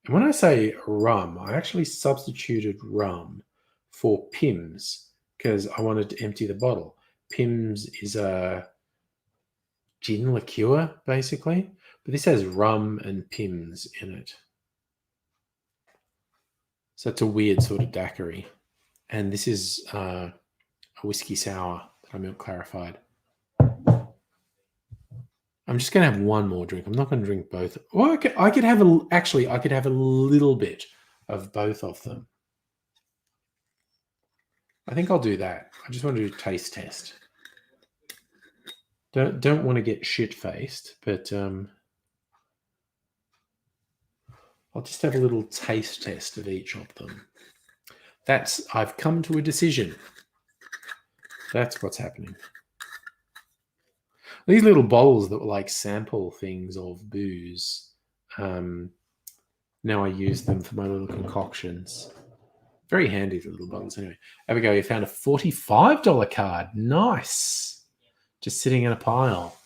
And when I say rum, I actually substituted rum for Pimm's because I wanted to empty the bottle. Pimm's is a gin liqueur, basically. But this has rum and Pimm's in it. So it's a weird sort of daiquiri. And this is a whiskey sour that I milk clarified. I'm just going to have one more drink. I'm not going to drink both. Well, I could have a little bit of both of them. I think I'll do that. I just want to do a taste test. Don't want to get shit-faced, but I'll just have a little taste test of each of them. I've come to a decision. That's what's happening. These little bowls that were like sample things of booze, now I use them for my little concoctions. Very handy, the little bottles. Anyway, there we go. You found a $45 card. Nice. Just sitting in a pile.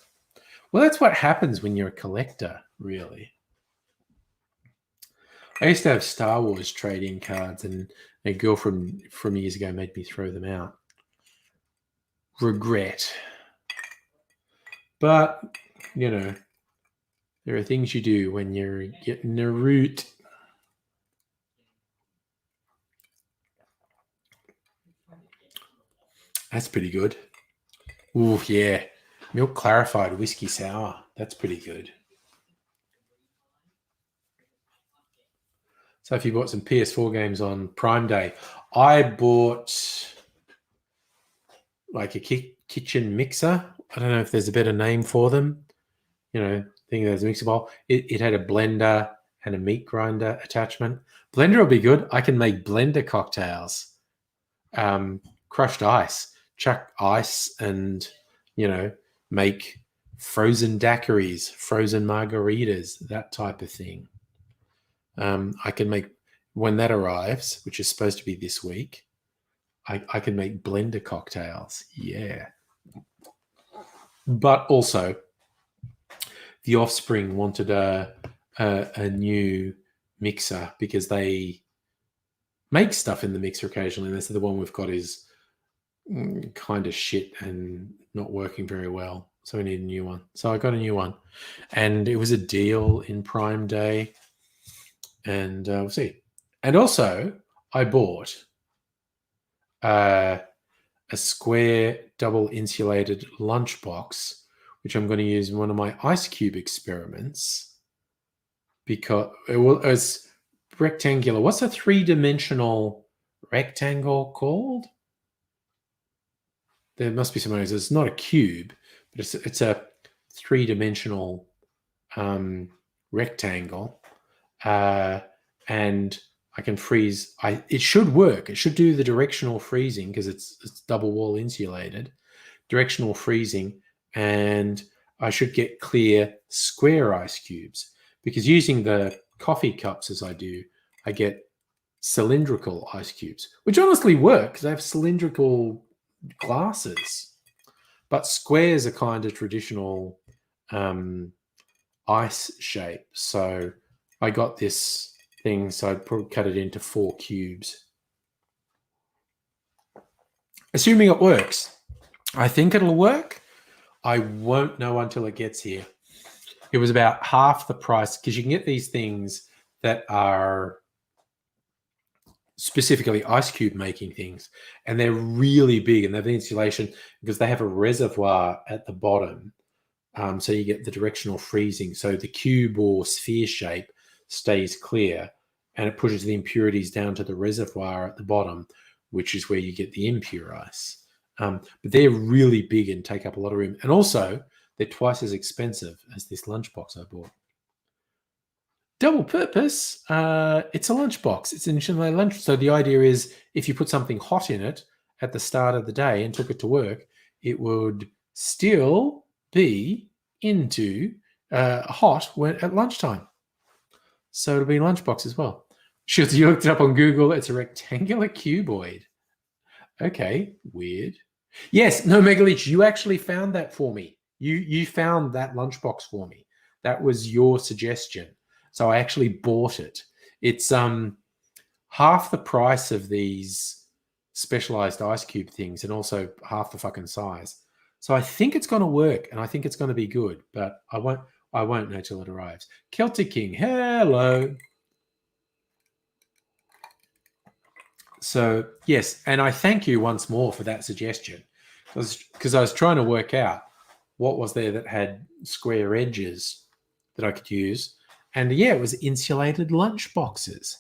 Well, that's what happens when you're a collector, really. I used to have Star Wars trading cards, and a girl from years ago made me throw them out. Regret. But, there are things you do when you're getting a root. That's pretty good. Ooh, yeah. Milk clarified whiskey sour. That's pretty good. So if you bought some PS4 games on Prime Day, I bought like a kitchen mixer. I don't know if there's a better name for them. Think there's a mixer bowl. It had a blender and a meat grinder attachment. Blender will be good. I can make blender cocktails. Crushed ice. Chuck ice and, make frozen daiquiris, frozen margaritas, that type of thing. I can make, when that arrives, which is supposed to be this week, I can make blender cocktails. Yeah. But also, The Offspring wanted a new mixer because they make stuff in the mixer occasionally. And they said the one we've got is kind of shit and not working very well. So we need a new one. So I got a new one. And it was a deal in Prime Day. And we'll see. And also, I bought a square double insulated lunchbox, which I'm going to use in one of my ice cube experiments because it's rectangular. What's a three-dimensional rectangle called? There must be some ways. It's not a cube, but it's a three-dimensional rectangle. and I can freeze. It should work. It should do the directional freezing because it's double wall insulated, directional freezing, and I should get clear square ice cubes because using the coffee cups as I do, I get cylindrical ice cubes, which honestly work because I have cylindrical glasses. But squares are kind of traditional ice shape. So I got this thing, so I'd probably cut it into 4 cubes. Assuming it works. I think it'll work. I won't know until it gets here. It was about half the price because you can get these things that are specifically ice cube making things, and they're really big and they have the insulation because they have a reservoir at the bottom. So you get the directional freezing. So the cube or sphere shape stays clear and it pushes the impurities down to the reservoir at the bottom, which is where you get the impure ice. But they're really big and take up a lot of room. And also, they're twice as expensive as this lunchbox I bought. Double purpose. It's a lunchbox. It's an insulated lunch. So the idea is if you put something hot in it at the start of the day and took it to work, it would still be into hot at lunchtime. So it'll be a lunchbox as well. Should you looked it up on Google? It's a rectangular cuboid. Okay, weird. Yes, no, Megalich, you actually found that for me. You found that lunchbox for me. That was your suggestion. So I actually bought it. It's half the price of these specialized ice cube things and also half the fucking size. So I think it's going to work and I think it's going to be good, but I won't know till it arrives. Celtic King, hello. So yes, and I thank you once more for that suggestion because I was trying to work out what was there that had square edges that I could use. And yeah, it was insulated lunch boxes.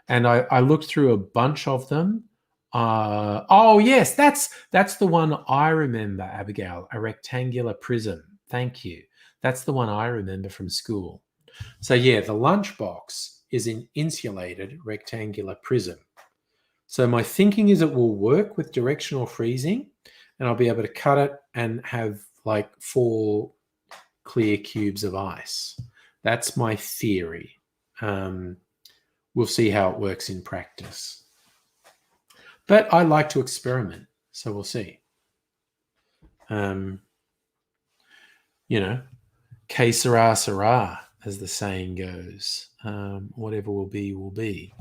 And I looked through a bunch of them. Oh, yes, that's the one I remember, Abigail, a rectangular prism. Thank you. That's the one I remember from school. So yeah, the lunchbox is an insulated rectangular prism. So my thinking is it will work with directional freezing and I'll be able to cut it and have like 4 clear cubes of ice. That's my theory. We'll see how it works in practice. But I like to experiment, so we'll see. Que sera, sera, as the saying goes. Whatever will be, will be.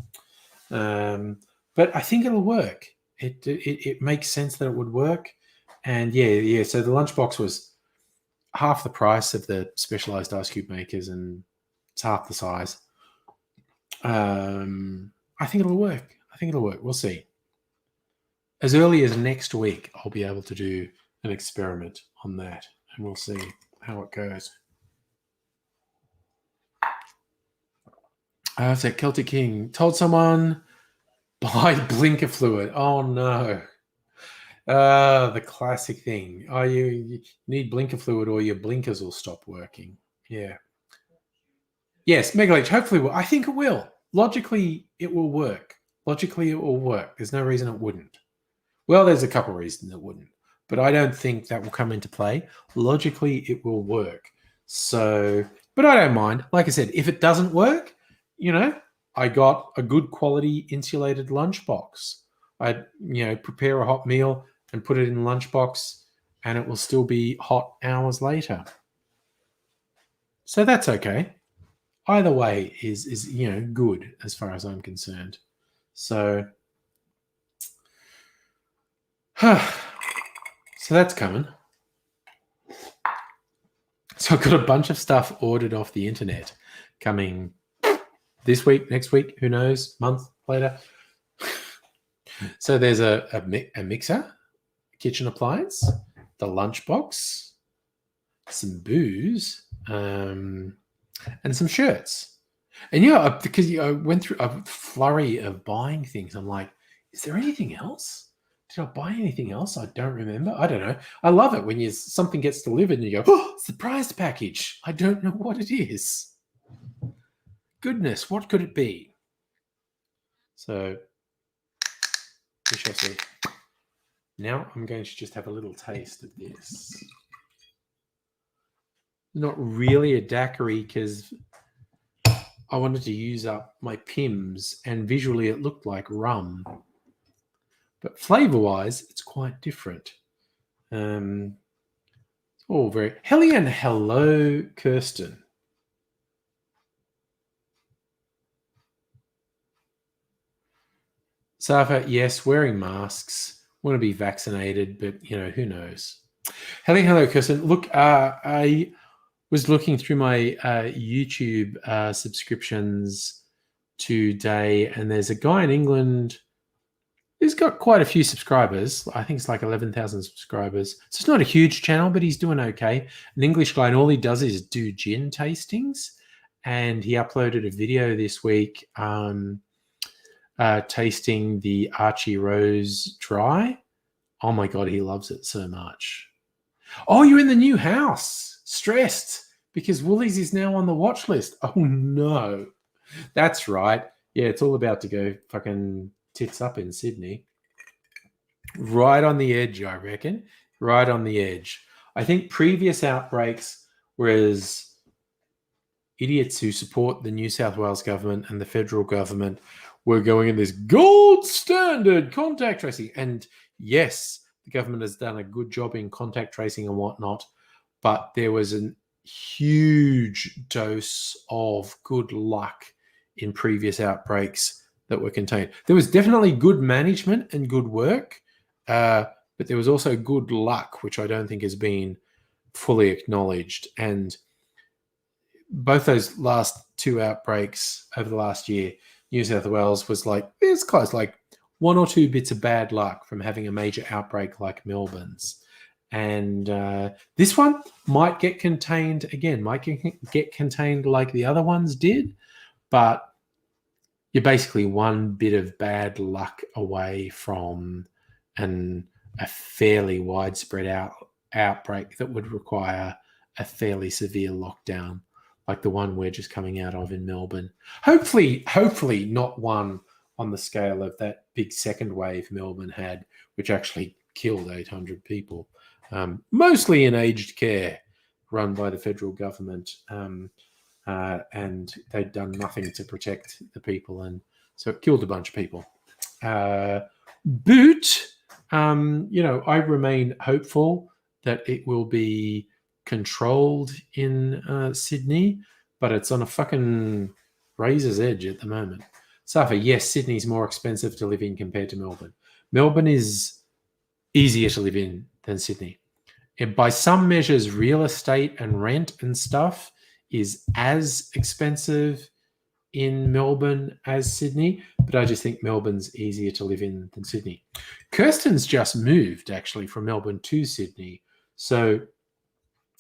But I think it'll work. It makes sense that it would work. And yeah. So the lunchbox was half the price of the specialized ice cube makers and it's half the size. I think it'll work. We'll see. As early as next week, I'll be able to do an experiment on that and we'll see how it goes. So Celtic King told someone buy blinker fluid. Oh no. The classic thing. Oh, you need blinker fluid or your blinkers will stop working. Yeah. Yes, Megalich, hopefully I think it will. Logically, it will work. There's no reason it wouldn't. Well, there's a couple of reasons it wouldn't, but I don't think that will come into play. Logically, it will work. So, but I don't mind. Like I said, if it doesn't work, I got a good quality insulated lunchbox. I, prepare a hot meal and put it in the lunchbox and it will still be hot hours later. So that's okay. Either way is good as far as I'm concerned. So that's coming. So I've got a bunch of stuff ordered off the internet coming this week, next week, who knows, month later. So there's a mixer, kitchen appliance, the lunchbox, some booze, and some shirts. And because I went through a flurry of buying things, I'm like, is there anything else? Did I buy anything else? I don't remember. I don't know. I love it when something gets delivered and you go, oh, surprise package. I don't know what it is. goodness, what could it be? So we shall see. Now I'm going to just have a little taste of this. Not really a daiquiri because I wanted to use up my Pims, and visually it looked like rum. But flavor-wise, it's quite different. Very... Hellion, hello, Kirsten. Safa, yes, wearing masks. Want to be vaccinated, but, who knows? Hello, Kirsten. Look, I was looking through my YouTube subscriptions today, and there's a guy in England who's got quite a few subscribers. I think it's like 11,000 subscribers. So it's not a huge channel, but he's doing okay. An English guy, and all he does is do gin tastings. And he uploaded a video this week tasting the Archie Rose Dry. Oh my God, he loves it so much. Oh, you're in the new house. Stressed because Woolies is now on the watch list. Oh no. That's right. Yeah, it's all about to go fucking tits up in Sydney. Right on the edge, I reckon. Right on the edge. I think previous outbreaks were as idiots who support the New South Wales government and the federal government were going in this gold standard contact tracing. And yes, the government has done a good job in contact tracing and whatnot, but there was a huge dose of good luck in previous outbreaks that were contained. There was definitely good management and good work, but there was also good luck, which I don't think has been fully acknowledged. And both those last two outbreaks over the last year, New South Wales was like, it's close, like one or two bits of bad luck from having a major outbreak like Melbourne's. And this one might get contained again, might get contained like the other ones did, but you're basically one bit of bad luck away from a fairly widespread outbreak that would require a fairly severe lockdown, like the one we're just coming out of in Melbourne. Hopefully not one on the scale of that big second wave Melbourne had, which actually killed 800 people, mostly in aged care, run by the federal government. And they'd done nothing to protect the people, and so it killed a bunch of people. I remain hopeful that it will be controlled in Sydney, but it's on a fucking razor's edge at the moment. Safa, yes, Sydney's more expensive to live in compared to Melbourne. Melbourne is easier to live in than Sydney. And by some measures, real estate and rent and stuff is as expensive in Melbourne as Sydney, but I just think Melbourne's easier to live in than Sydney. Kirsten's just moved, actually, from Melbourne to Sydney, so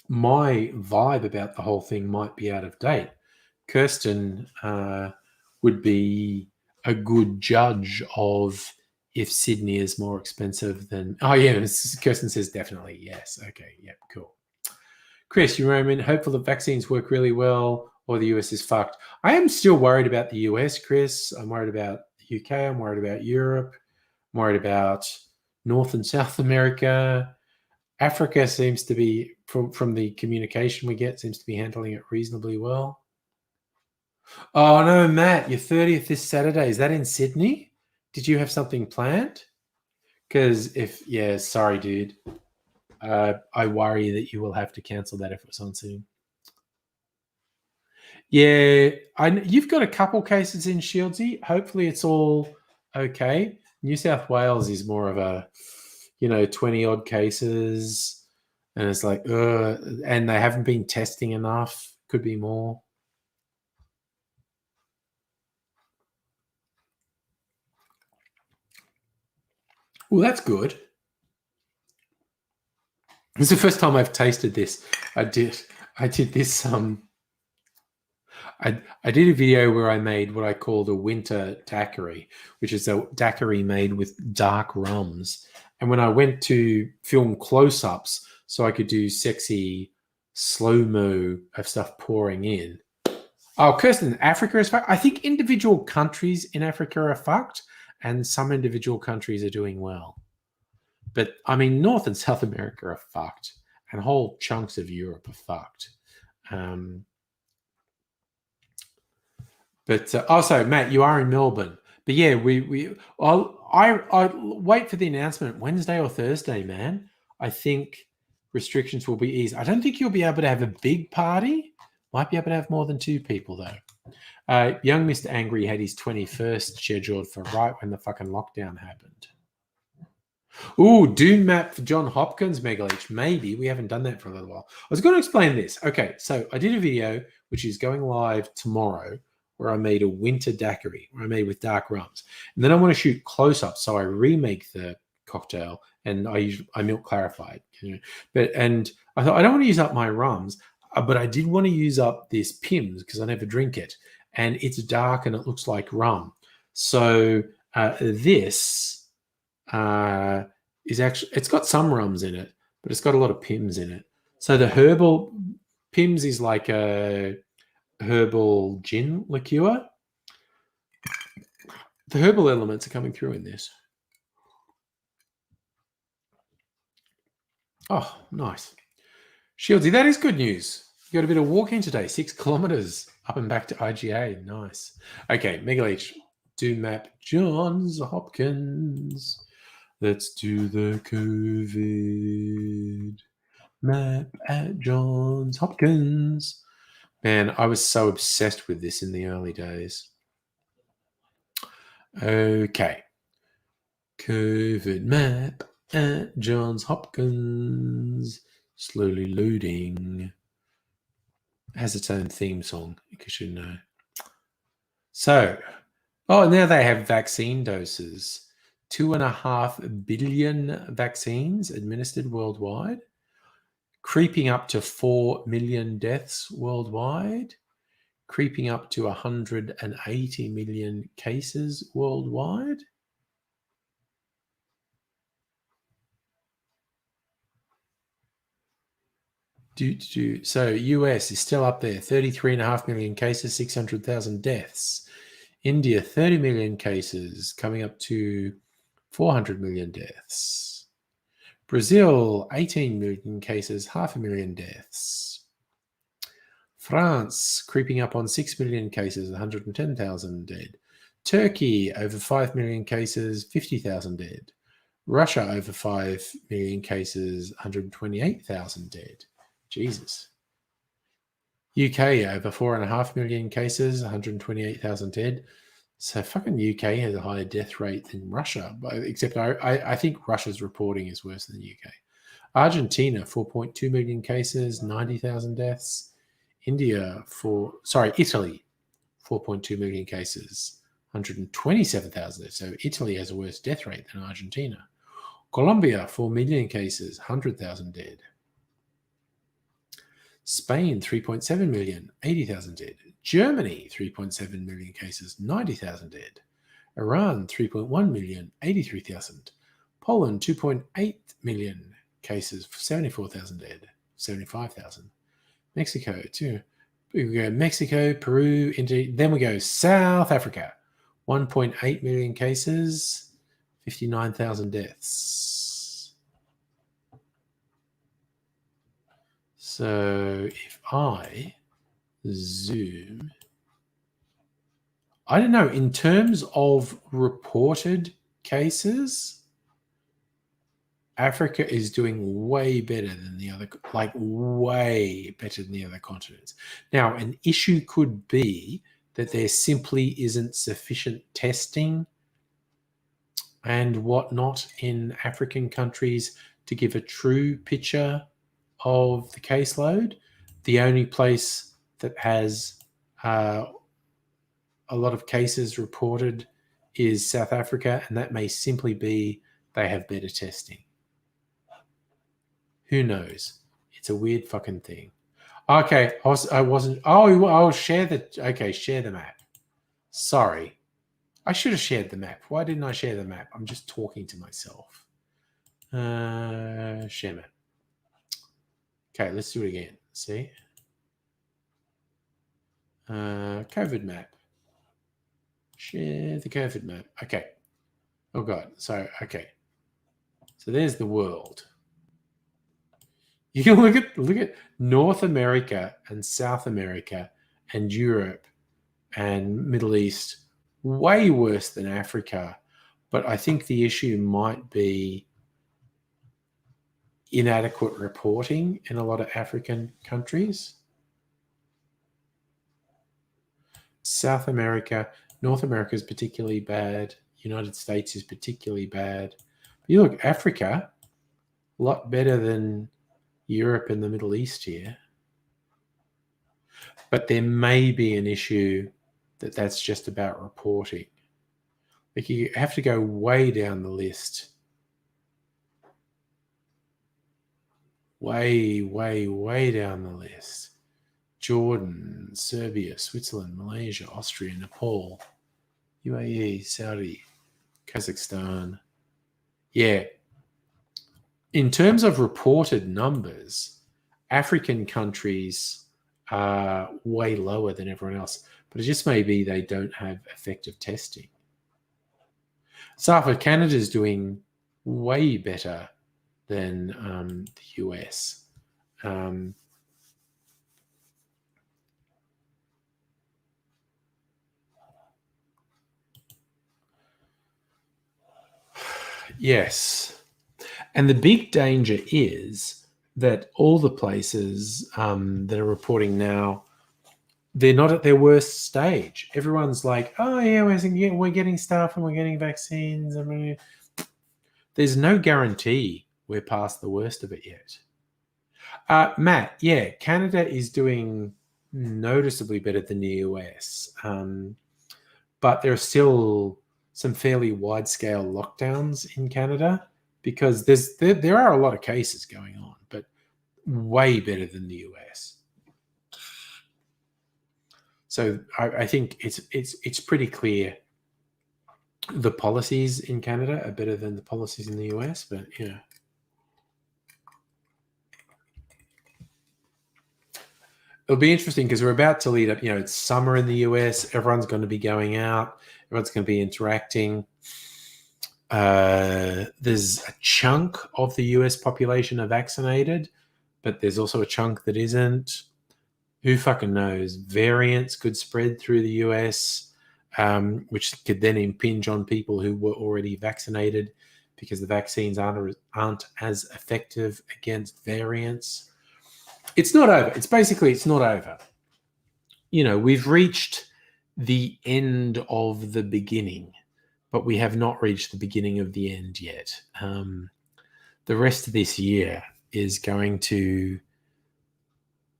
my vibe about the whole thing might be out of date. Kirsten would be a good judge of if Sydney is more expensive than... Oh, yeah, Kirsten says definitely yes. Okay, yep, cool. Chris, you remain hopeful that vaccines work really well or the US is fucked. I am still worried about the US, Chris. I'm worried about the UK. I'm worried about Europe. I'm worried about North and South America. Africa seems to be, from the communication we get, seems to be handling it reasonably well. Oh, no, Matt, your 30th this Saturday. Is that in Sydney? Did you have something planned? Because sorry, dude. I worry that you will have to cancel that if it's on soon. Yeah, you've got a couple cases in Shieldsy. Hopefully it's all okay. New South Wales is more of a, 20-odd cases. And it's like, and they haven't been testing enough. Could be more. Well, that's good. It's the first time I've tasted this. I did this. I did a video where I made what I called a winter daiquiri, which is a daiquiri made with dark rums. And when I went to film close-ups, so I could do sexy slow-mo of stuff pouring in, Oh, Kirsten, Africa is fucked. I think individual countries in Africa are fucked, and some individual countries are doing well. But I mean, North and South America are fucked, and whole chunks of Europe are fucked. But also, Matt, you are in Melbourne. But yeah, I wait for the announcement Wednesday or Thursday, man. I think restrictions will be eased. I don't think you'll be able to have a big party. Might be able to have more than 2 people though. Young Mr. Angry had his 21st scheduled for right when the fucking lockdown happened. Ooh, Dune map for John Hopkins, Megaleech. Maybe. We haven't done that for a little while. I was going to explain this. Okay, so I did a video which is going live tomorrow where I made a winter daiquiri, where I made with dark rums. And then I want to shoot close up, so I remake the cocktail and I milk clarified. And I thought I don't want to use up my rums, but I did want to use up this Pimm's because I never drink it. And it's dark and it looks like rum. So this is actually, it's got some rums in it, but it's got a lot of Pimm's in it. So the herbal Pimm's is like a herbal gin liqueur. The herbal elements are coming through in this. Oh, nice. Shieldsy, that is good news. You got a bit of walking today, 6 kilometers up and back to IGA. Nice. Okay, Megaleech, do map Johns Hopkins. Let's do the COVID map at Johns Hopkins. Man, I was so obsessed with this in the early days. Okay. COVID map at Johns Hopkins. Slowly loading. It has its own theme song, because you know. So, now they have vaccine doses. 2.5 billion vaccines administered worldwide, creeping up to 4 million deaths worldwide, creeping up to 180 million cases worldwide. So US is still up there, 33.5 million cases, 600,000 deaths. India, 30 million cases, coming up to 400 million deaths. Brazil, 18 million cases, 500,000 deaths. France, creeping up on 6 million cases, 110,000 dead. Turkey, over 5 million cases, 50,000 dead. Russia, over 5 million cases, 128,000 dead. Jesus. UK, over 4.5 million cases, 128,000 dead. So fucking UK has a higher death rate than Russia, except I think Russia's reporting is worse than the UK. Argentina, 4.2 million cases, 90,000 deaths. Italy, 4.2 million cases, 127,000 deaths. So Italy has a worse death rate than Argentina. Colombia, 4 million cases, 100,000 dead. Spain, 3.7 million, 80,000 dead. Germany, 3.7 million cases, 90,000 dead. Iran, 3.1 million, 83,000. Poland, 2.8 million cases, 74,000 dead, 75,000. Mexico, too. We go Mexico, Peru, India. Then we go South Africa, 1.8 million cases, 59,000 deaths. So if I zoom, I don't know, in terms of reported cases, Africa is doing way better than the other, way better than the other continents. Now, an issue could be that there simply isn't sufficient testing and whatnot in African countries to give a true picture of the caseload. The only place that has a lot of cases reported is South Africa, and that may simply be they have better testing. Who knows? It's a weird fucking thing. Okay, I wasn't. Oh, I'll share the. Okay, share the map. Sorry, I should have shared the map. Why didn't I share the map? I'm just talking to myself. Share map. Okay, let's do it again. See? COVID map. Share the COVID map. Okay. Oh God. So okay. So there's the world. You can look at North America and South America and Europe and Middle East, way worse than Africa. But I think the issue might be inadequate reporting in a lot of African countries. South America, North America is particularly bad. United States is particularly bad. But you look, Africa, a lot better than Europe and the Middle East here. But there may be an issue that's just about reporting. Like you have to go way down the list. Way, way, way down the list. Jordan, Serbia, Switzerland, Malaysia, Austria, Nepal, UAE, Saudi, Kazakhstan. Yeah. In terms of reported numbers, African countries are way lower than everyone else, but it just may be they don't have effective testing. So Canada is doing way better than the US. Yes. And the big danger is that all the places that are reporting now, they're not at their worst stage. Everyone's like, oh, yeah, we're getting stuff and we're getting vaccines. I mean, there's no guarantee we're past the worst of it yet. Matt, yeah, Canada is doing noticeably better than the US. But there are still some fairly wide-scale lockdowns in Canada because there are a lot of cases going on, but way better than the US. So I think it's pretty clear the policies in Canada are better than the policies in the US, but yeah. It'll be interesting because we're about to lead up, it's summer in the US, everyone's going to be going out, everyone's going to be interacting. There's a chunk of the US population are vaccinated, but there's also a chunk that isn't. Who fucking knows? Variants could spread through the US, which could then impinge on people who were already vaccinated because the vaccines aren't as effective against variants. It's not over. It's not over. We've reached the end of the beginning, but we have not reached the beginning of the end yet. The rest of this year is going to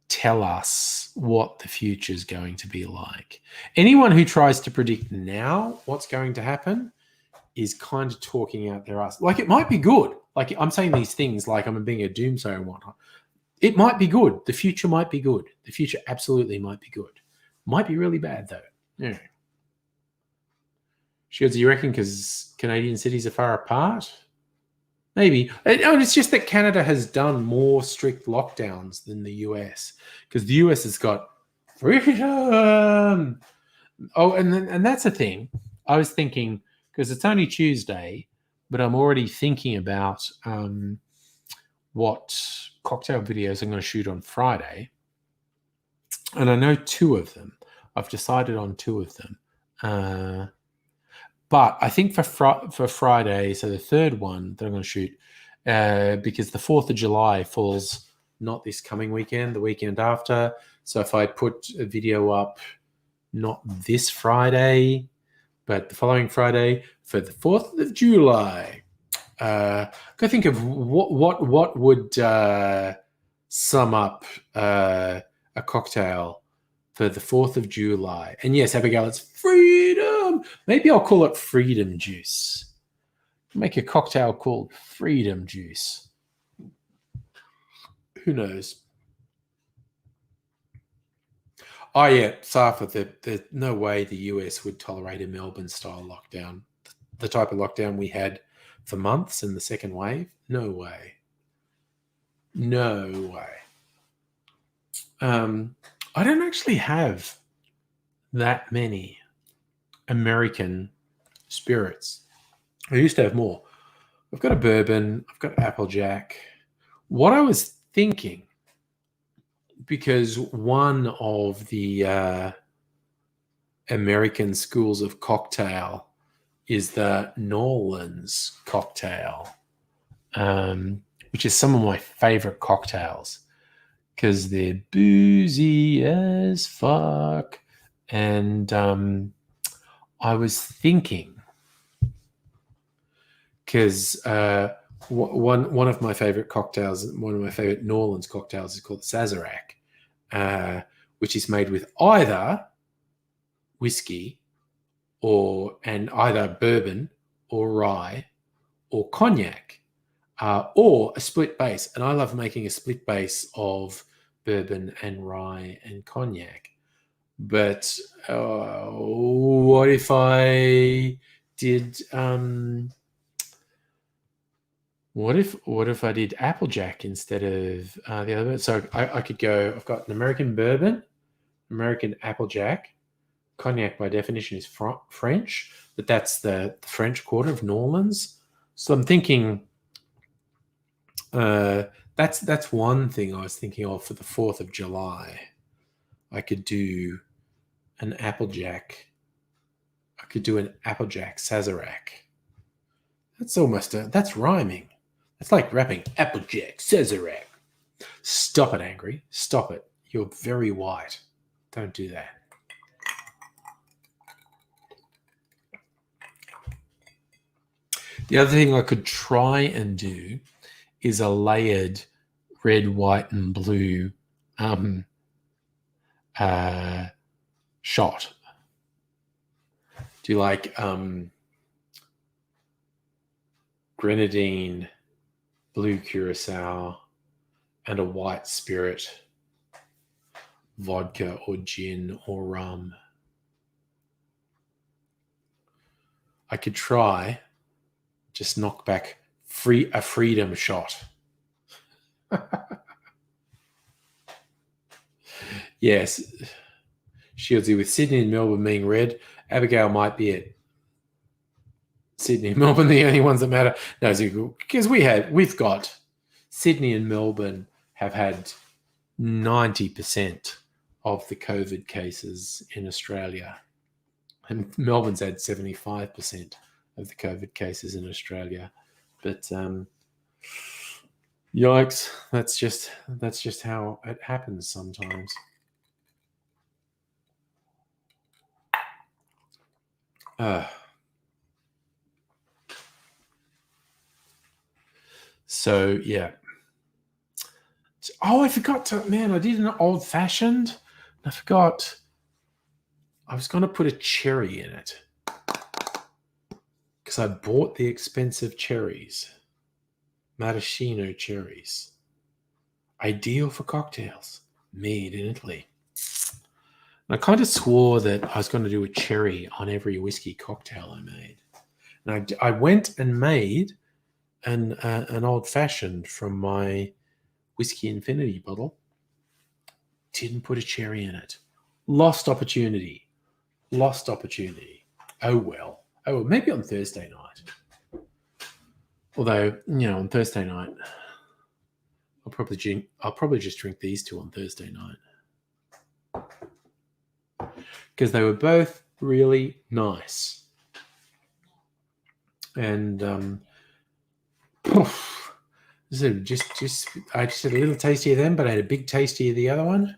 tell us what the future is going to be like. Anyone who tries to predict now what's going to happen is kind of talking out their ass. Like, it might be good. Like, I'm saying these things like I'm being a doomsayer and whatnot. It might be good. The future might be good. The future absolutely might be good. Might be really bad, though. Yeah. Shields, you reckon because Canadian cities are far apart? Maybe. And it's just that Canada has done more strict lockdowns than the US because the US has got freedom. Oh, and that's the thing. I was thinking, because it's only Tuesday, but I'm already thinking about what cocktail videos I'm going to shoot on Friday. And I know 2 of them. I've decided on 2 of them. But I think for Friday, so the third one that I'm going to shoot, because the 4th of July falls not this coming weekend, the weekend after. So if I put a video up not this Friday, but the following Friday for the 4th of July, go think of what would sum up a cocktail for the 4th of July. And yes, Abigail, it's freedom. Maybe I'll call it freedom juice. Make a cocktail called freedom juice. Who knows? Oh, yeah, Safa, there's no way the US would tolerate a Melbourne-style lockdown. The type of lockdown we had for months in the second wave. No way. No way. I don't actually have that many American spirits. I used to have more. I've got a bourbon. I've got Applejack. What I was thinking, because one of the American schools of cocktail is the New Orleans cocktail, which is some of my favorite cocktails because they're boozy as fuck. And I was thinking, because one of my favorite cocktails, one of my favorite New Orleans cocktails is called Sazerac, which is made with either whiskey and either bourbon or rye or cognac or a split base. And I love making a split base of bourbon and rye and cognac. But what if I did what if I did Applejack instead of the other? So I could go, I've got an American bourbon, American Applejack. Cognac by definition is French, but that's the French Quarter of New Orleans. So I'm thinking that's one thing I was thinking of for the 4th of July. I could do an Applejack. I could do an Applejack Sazerac. That's almost that's rhyming. It's like rapping Applejack Sazerac. Stop it, Angry. Stop it. You're very white. Don't do that. The other thing I could try and do is a layered red, white, and blue shot. Do you like grenadine, blue curacao, and a white spirit, vodka or gin or rum? I could try just knock back a freedom shot. Yes. Shieldsy, with Sydney and Melbourne being red, Abigail might be it. Sydney and Melbourne, the only ones that matter. No, because we've got Sydney and Melbourne have had 90% of the COVID cases in Australia. And Melbourne's had 75% of the COVID cases in Australia. But yikes, that's just how it happens sometimes. So yeah. Oh, I forgot to, man, I did an old fashioned. I forgot. I was going to put a cherry in it because I bought the expensive cherries, maraschino cherries. Ideal for cocktails, made in Italy. And I kind of swore that I was going to do a cherry on every whiskey cocktail I made. And I went and made an old fashioned from my Whiskey Infinity bottle. Didn't put a cherry in it. Lost opportunity. Oh well. Maybe on Thursday night. Although, on Thursday night, I'll probably just drink these two on Thursday night. Because they were both really nice. And so I just had a little tasty of them, but I had a big tasty of the other one.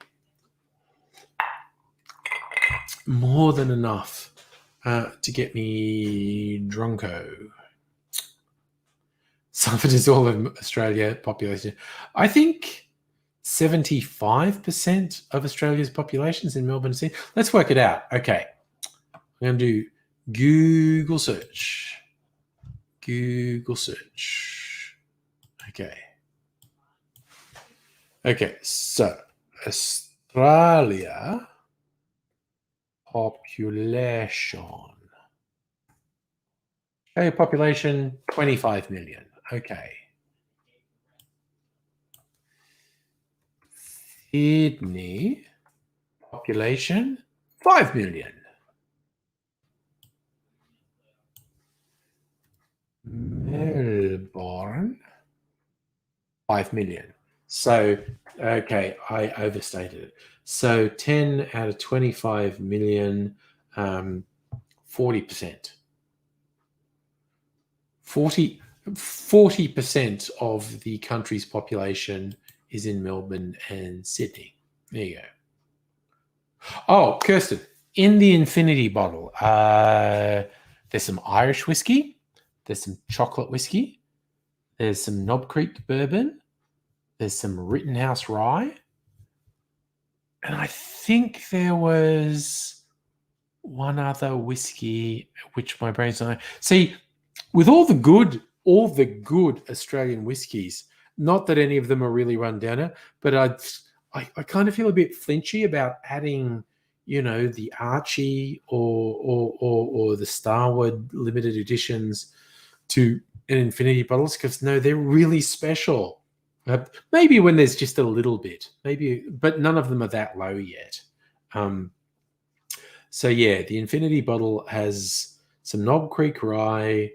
More than enough to get me drunko. Some of it is all of Australia population. I think 75% of Australia's population is in Melbourne and Sydney. Let's work it out. Okay. I'm going to do Google search. Okay, so Australia population. Okay, population 25 million. Okay. Sydney population 5 million. Melbourne, 5 million. So, okay, I overstated it. So 10 out of 25 million, 40%. 40% of the country's population is in Melbourne and Sydney. There you go. Oh, Kirsten, in the infinity bottle, there's some Irish whiskey, there's some chocolate whiskey, there's some Knob Creek bourbon, there's some Rittenhouse rye, and I think there was one other whiskey which my brain's not. See, with all the good Australian whiskies, not that any of them are really run down, but I kind of feel a bit flinchy about adding, the Archie or the Starwood limited editions to an infinity bottles, because no, they're really special. Maybe when there's just a little bit, maybe, but none of them are that low yet. So yeah, the infinity bottle has some Knob Creek bourbon,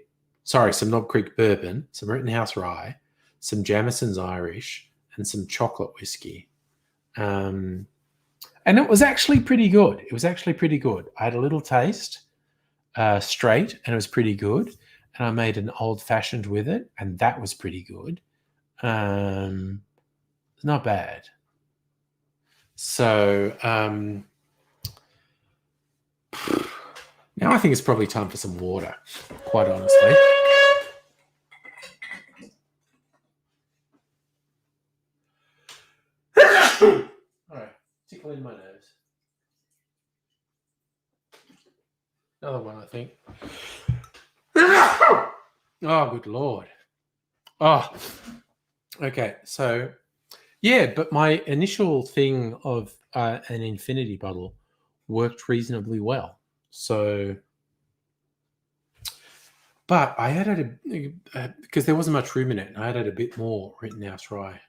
some Rittenhouse rye, some Jameson's Irish, and some chocolate whiskey. And it was actually pretty good. I had a little taste straight, and it was pretty good. And I made an old fashioned with it, and that was pretty good. Not bad. So now I think it's probably time for some water, quite honestly. All right, tickle in my nose. Another one, I think. Oh, good Lord. Oh, okay. So, yeah, but my initial thing of an infinity bottle worked reasonably well. So, but I added because there wasn't much room in it, I added a bit more Rittenhouse rye.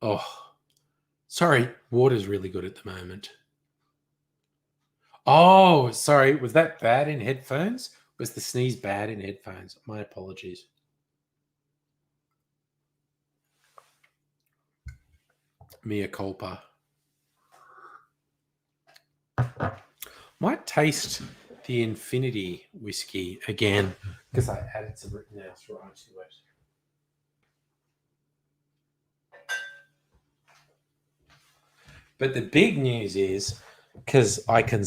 Oh, sorry. Water's really good at the moment. Oh, sorry. Was that bad in headphones? Was the sneeze bad in headphones? My apologies. Mea culpa. Might taste the infinity whiskey again because I added some Rittenhouse rye to it. But the big news is because I can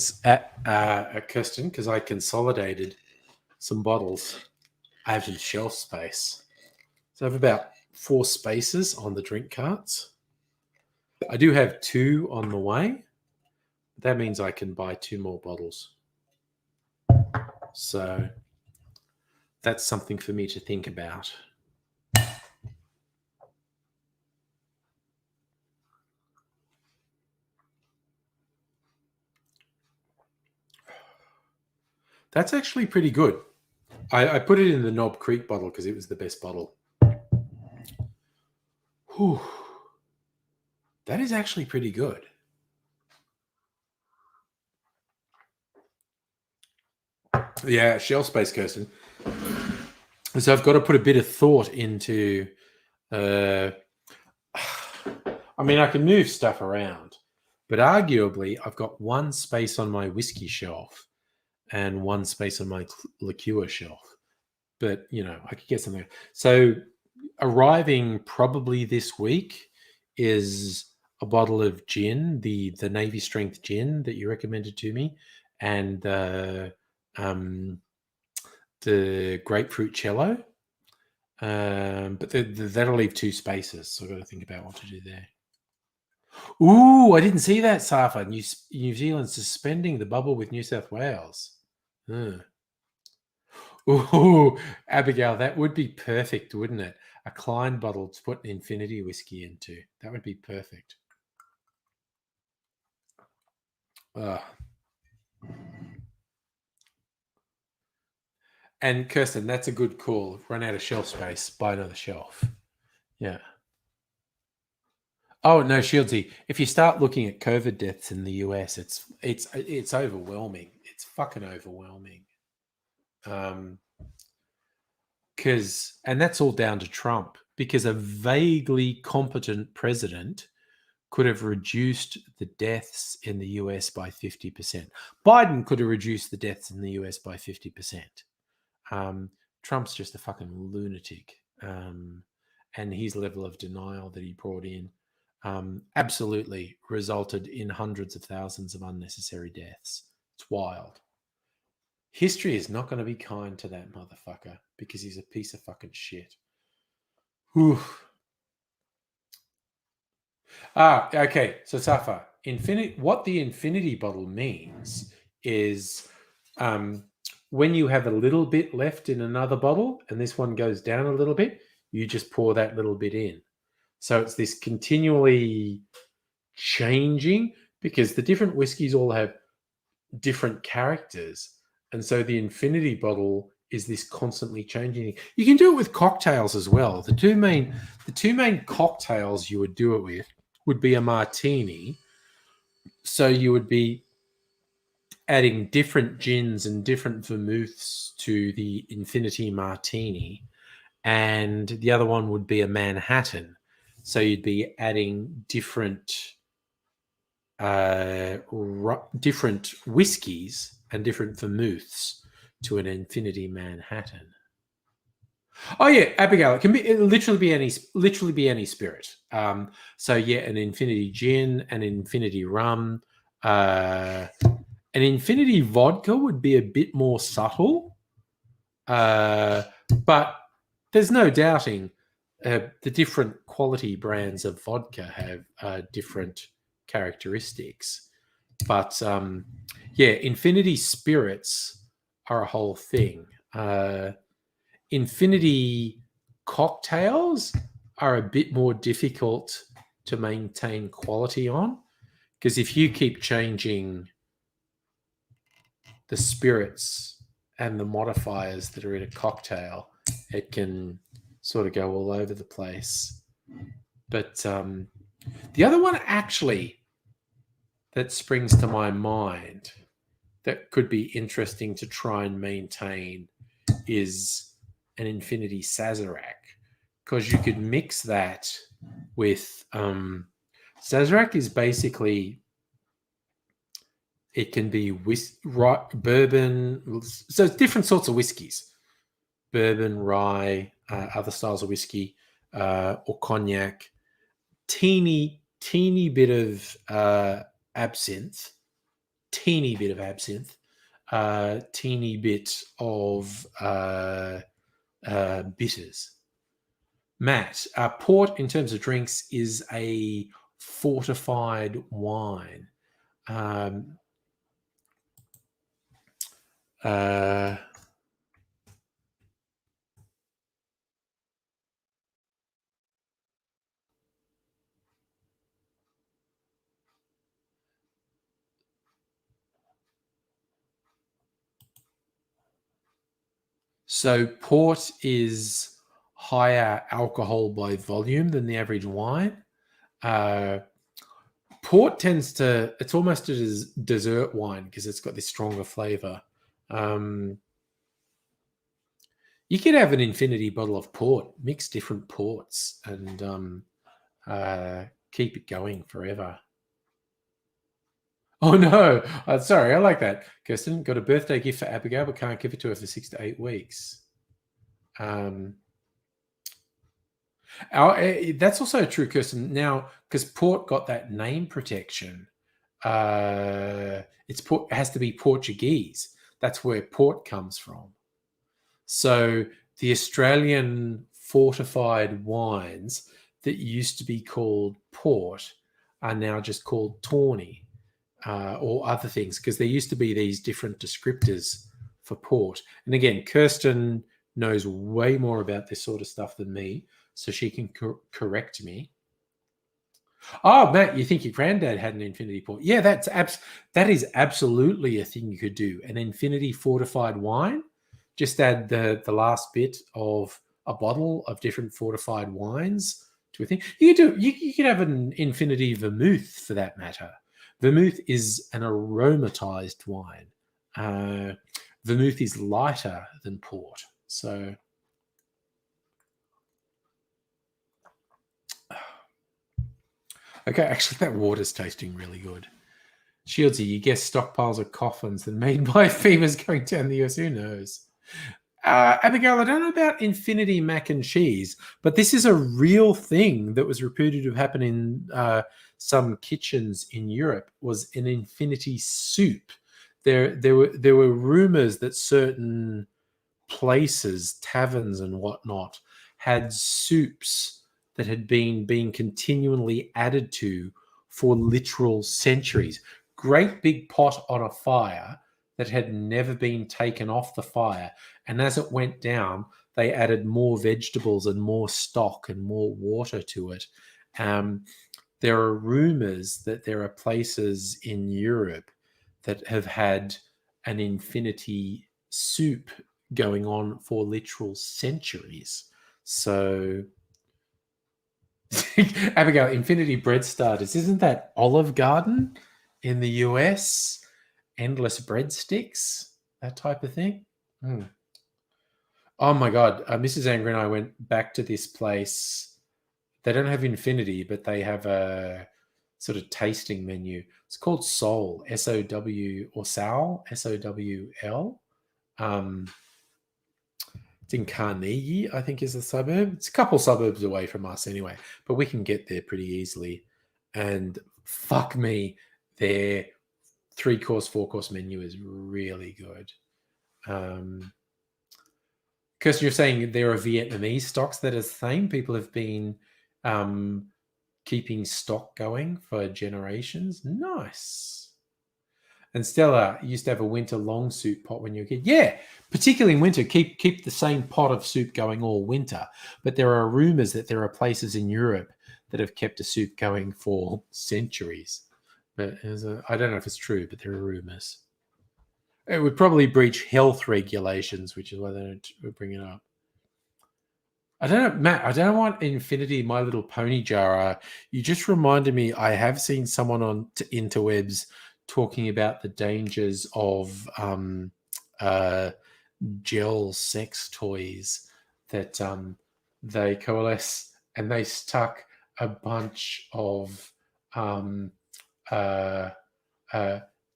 Kirsten, because I consolidated some bottles, I have some shelf space. So I have about 4 spaces on the drink carts. I do have 2 on the way. That means I can buy 2 more bottles. So that's something for me to think about. That's actually pretty good. I put it in the Knob Creek bottle because it was the best bottle. Whew. That is actually pretty good. Yeah, shelf space, Kirsten. So I've got to put a bit of thought into. I mean, I can move stuff around, but arguably, I've got 1 space on my whiskey shelf and 1 space on my liqueur shelf. But I could get something. So arriving probably this week is a bottle of gin, the Navy Strength gin that you recommended to me, and the grapefruit cello. But that'll leave 2 spaces, so I've got to think about what to do there. Ooh, I didn't see that, Safa. New Zealand suspending the bubble with New South Wales. Ooh, Abigail, that would be perfect, wouldn't it? A Klein bottle to put an infinity whiskey into. That would be perfect. And Kirsten, that's a good call. Run out of shelf space, buy another shelf. Yeah. Oh no, Shieldsy. If you start looking at COVID deaths in the US, it's overwhelming. It's fucking overwhelming. Because and that's all down to Trump, because a vaguely competent president could have reduced the deaths in the US by 50%. Biden could have reduced the deaths in the US by 50%. Trump's just a fucking lunatic. And his level of denial that he brought in absolutely resulted in hundreds of thousands of unnecessary deaths. It's wild. History is not going to be kind to that motherfucker because he's a piece of fucking shit. Whew. Okay. So Safa, what the infinity bottle means is when you have a little bit left in another bottle and this one goes down a little bit, you just pour that little bit in. So it's this continually changing, because the different whiskies all have different characters. And so the infinity bottle is this constantly changing. You can do it with cocktails as well. The two main cocktails you would do it with would be a martini. So you would be adding different gins and different vermouths to the infinity martini. And the other one would be a Manhattan. So you'd be adding different whiskies and different vermouths to an infinity Manhattan. Oh yeah, Abigail. It can literally be any spirit. So yeah, an infinity gin, an infinity rum, an infinity vodka would be a bit more subtle, but there's no doubting the different quality brands of vodka have different characteristics. But yeah, infinity spirits are a whole thing. Infinity cocktails are a bit more difficult to maintain quality on, because if you keep changing the spirits and the modifiers that are in a cocktail, it can sort of go all over the place. But the other one actually that springs to my mind that could be interesting to try and maintain is an infinity Sazerac, because you could mix that with Sazerac is basically, it can be bourbon, so different sorts of whiskies, bourbon, rye, other styles of whiskey, or cognac, teeny bit of absinthe, teeny bit of bitters. Matt, port in terms of drinks is a fortified wine. So port is higher alcohol by volume than the average wine. Port tends to, it's almost a dessert wine because it's got this stronger flavor. You could have an infinity bottle of port, mix different ports, and keep it going forever. Oh no, sorry, I like that. Kirsten, got a birthday gift for Abigail, but can't give it to her for 6 to 8 weeks. That's also true, Kirsten. Now, because port got that name protection, it has to be Portuguese. That's where port comes from. So the Australian fortified wines that used to be called port are now just called tawny, or other things, because there used to be these different descriptors for port. And again, Kirsten knows way more about this sort of stuff than me, so she can correct me. Oh, Matt, you think your granddad had an infinity port? Yeah, that is absolutely a thing you could do. An infinity fortified wine. Just add the last bit of a bottle of different fortified wines to a thing. You could have an infinity vermouth for that matter. Vermouth is an aromatized wine. Vermouth is lighter than port. So okay, actually that water's tasting really good. Shieldsy, you guess stockpiles of coffins and made by FEMA's going down the US. Who knows? Abigail, I don't know about infinity mac and cheese, but this is a real thing that was reported to happen in some kitchens in Europe. Was an infinity soup. There were rumors that certain places, taverns and whatnot, had soups that had been being continually added to for literal centuries. Great big pot on a fire that had never been taken off the fire. And as it went down, they added more vegetables and more stock and more water to it. There are rumors that there are places in Europe that have had an infinity soup going on for literal centuries. So, Abigail, Infinity Bread Starters, isn't that Olive Garden in the US? Endless breadsticks, that type of thing. Oh my God. Mrs. Angry and I went back to this place. They don't have infinity, but they have a sort of tasting menu. It's called Soul, S-O-W, or Soul, S-O-W-L. It's in Carnegie, I think is the suburb. It's a couple suburbs away from us anyway, but we can get there pretty easily. And fuck me, their 3-course, 4-course menu is really good. Because you're saying there are Vietnamese stocks that are the same. People have been keeping stock going for generations. Nice. And Stella used to have a winter long soup pot when you were a kid. Yeah, particularly in winter, keep the same pot of soup going all winter. But there are rumors that there are places in Europe that have kept a soup going for centuries. But I don't know if it's true, but there are rumors. It would probably breach health regulations, which is why they don't bring it up. I don't know, Matt. I don't want Infinity My Little Pony jar. You just reminded me. I have seen someone on interwebs talking about the dangers of gel sex toys that they coalesce, and they stuck a bunch of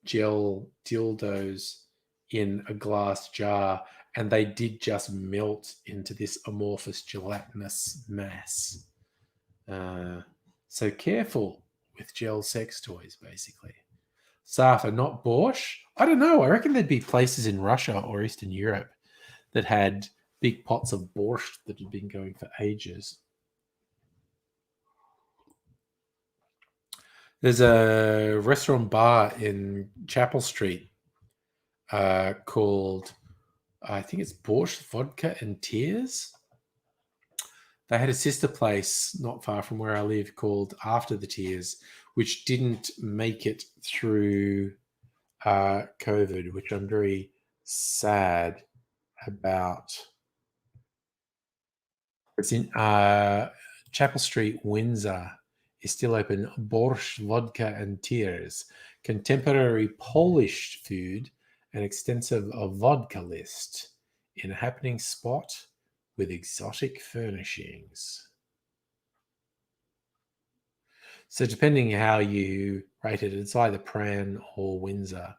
gel dildos in a glass jar, and they did just melt into this amorphous gelatinous mass. So careful with gel sex toys, basically. Safa, not borscht? I don't know. I reckon there'd be places in Russia or Eastern Europe that had big pots of borscht that had been going for ages. There's a restaurant bar in Chapel Street called, I think it's Borscht, Vodka and Tears. They had a sister place not far from where I live called After the Tears, which didn't make it through COVID, which I'm very sad about. It's in Chapel Street, Windsor. Is still open. Borscht, Vodka and Tears. Contemporary Polish food, an extensive vodka list in a happening spot with exotic furnishings. So depending how you rate it, it's either Pran or Windsor.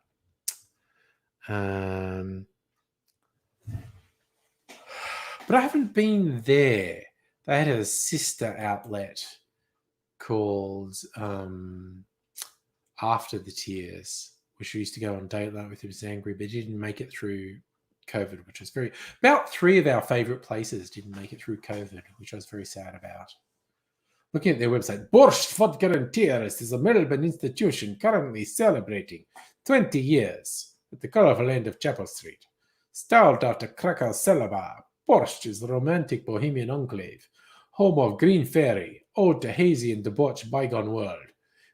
But I haven't been there. They had a sister outlet called After the Tears, which we used to go on date night with. It was angry, but it didn't make it through COVID, which was about 3 of our favorite places didn't make it through COVID, which I was very sad about. Looking at their website, Borscht, Vodka and Tears is a Melbourne institution currently celebrating 20 years at the colourful end of Chapel Street. Styled after Krakow's cellar bar, Borscht is the romantic bohemian enclave, home of Green Fairy, ode to hazy and debauched bygone world.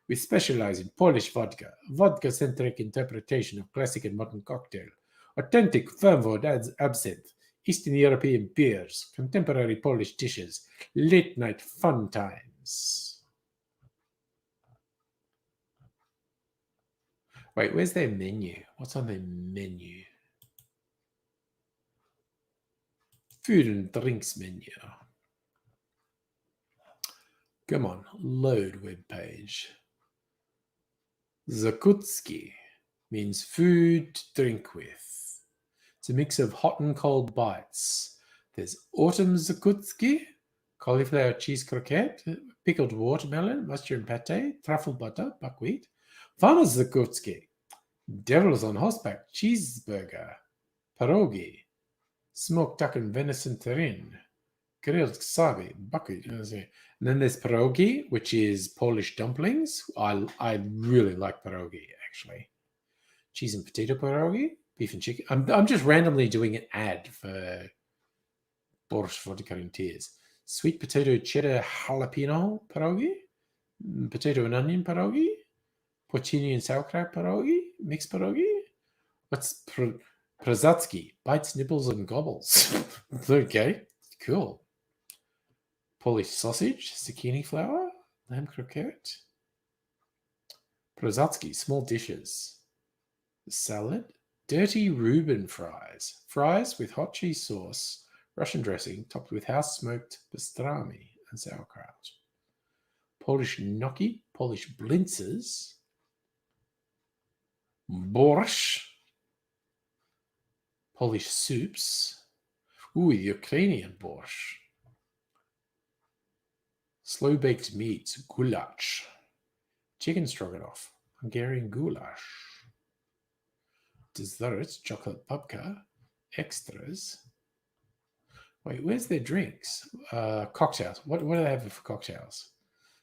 We specialize in Polish vodka, vodka-centric interpretation of classic and modern cocktail, authentic firmwood absinthe, Eastern European beers, contemporary Polish dishes, late night fun times. Wait, where's their menu? What's on their menu? Food and drinks menu. Come on, load web page. Zakutski means food to drink with. It's a mix of hot and cold bites. There's autumn zakutski, cauliflower cheese croquette, pickled watermelon, mushroom pate, truffle butter, buckwheat. Farmer's zakutski, devil's on horseback, cheeseburger, pierogi, smoked duck and venison terrine, grilled ksabi, buckwheat. And then there's pierogi, which is Polish dumplings. I really like pierogi, actually. Cheese and potato pierogi, beef and chicken. I'm just randomly doing an ad for Borscht Vodka and Tears. Sweet potato cheddar jalapeno pierogi, potato and onion pierogi, porcini and sauerkraut pierogi, mixed pierogi. What's Prazatsky? Bites, nibbles, and gobbles. Okay, cool. Polish sausage, zucchini flour, lamb croquette. Prazatsky, small dishes. Salad, dirty Reuben fries. Fries with hot cheese sauce, Russian dressing, topped with house-smoked pastrami and sauerkraut. Polish gnocchi, Polish blintzes. Borscht. Polish soups. Ooh, Ukrainian borscht. Slow-baked meats, goulash. Chicken stroganoff, Hungarian goulash. Desserts, chocolate babka. Extras. Wait, where's their drinks? Cocktails. What do they have for cocktails?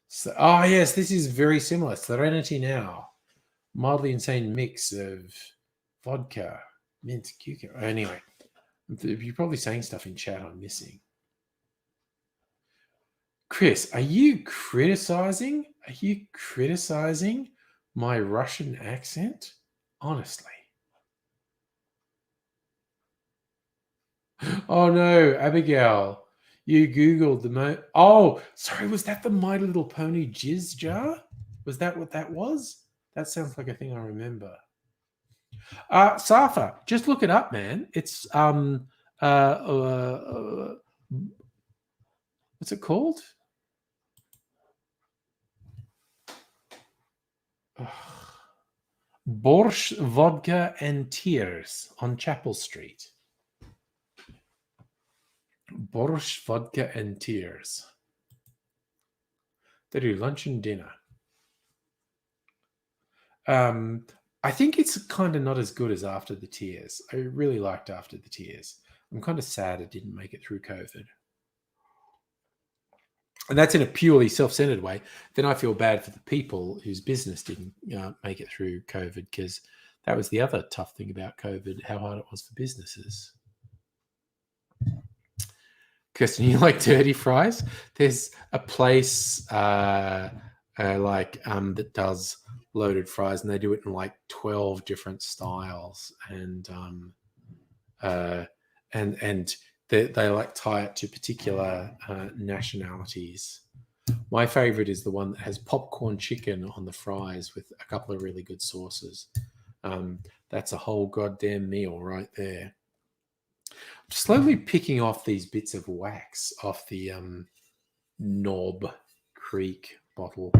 So, oh, yes, this is very similar. Serenity Now. Mildly insane mix of vodka, mint, cucumber. Anyway, you're probably saying stuff in chat I'm missing. Chris, are you criticizing? Are you criticizing my Russian accent? Honestly. Oh no, Abigail, you Googled the Oh, sorry, was that the My Little Pony jizz jar? Was that what that was? That sounds like a thing I remember. Safa, just look it up, man. It's what's it called? Borscht, Vodka, and Tears on Chapel Street. Borscht, Vodka, and Tears. They do lunch and dinner. I think it's kind of not as good as After the Tears. I really liked After the Tears. I'm kind of sad it didn't make it through COVID. And that's in a purely self-centered way. Then I feel bad for the people whose business didn't make it through COVID, because that was the other tough thing about COVID, how hard it was for businesses. Kirsten, you like dirty fries? There's a place that does loaded fries, and they do it in like 12 different styles, and they like tie it to particular nationalities. My favorite is the one that has popcorn chicken on the fries with a couple of really good sauces. That's a whole goddamn meal right there. I'm slowly picking off these bits of wax off the Knob Creek bottle.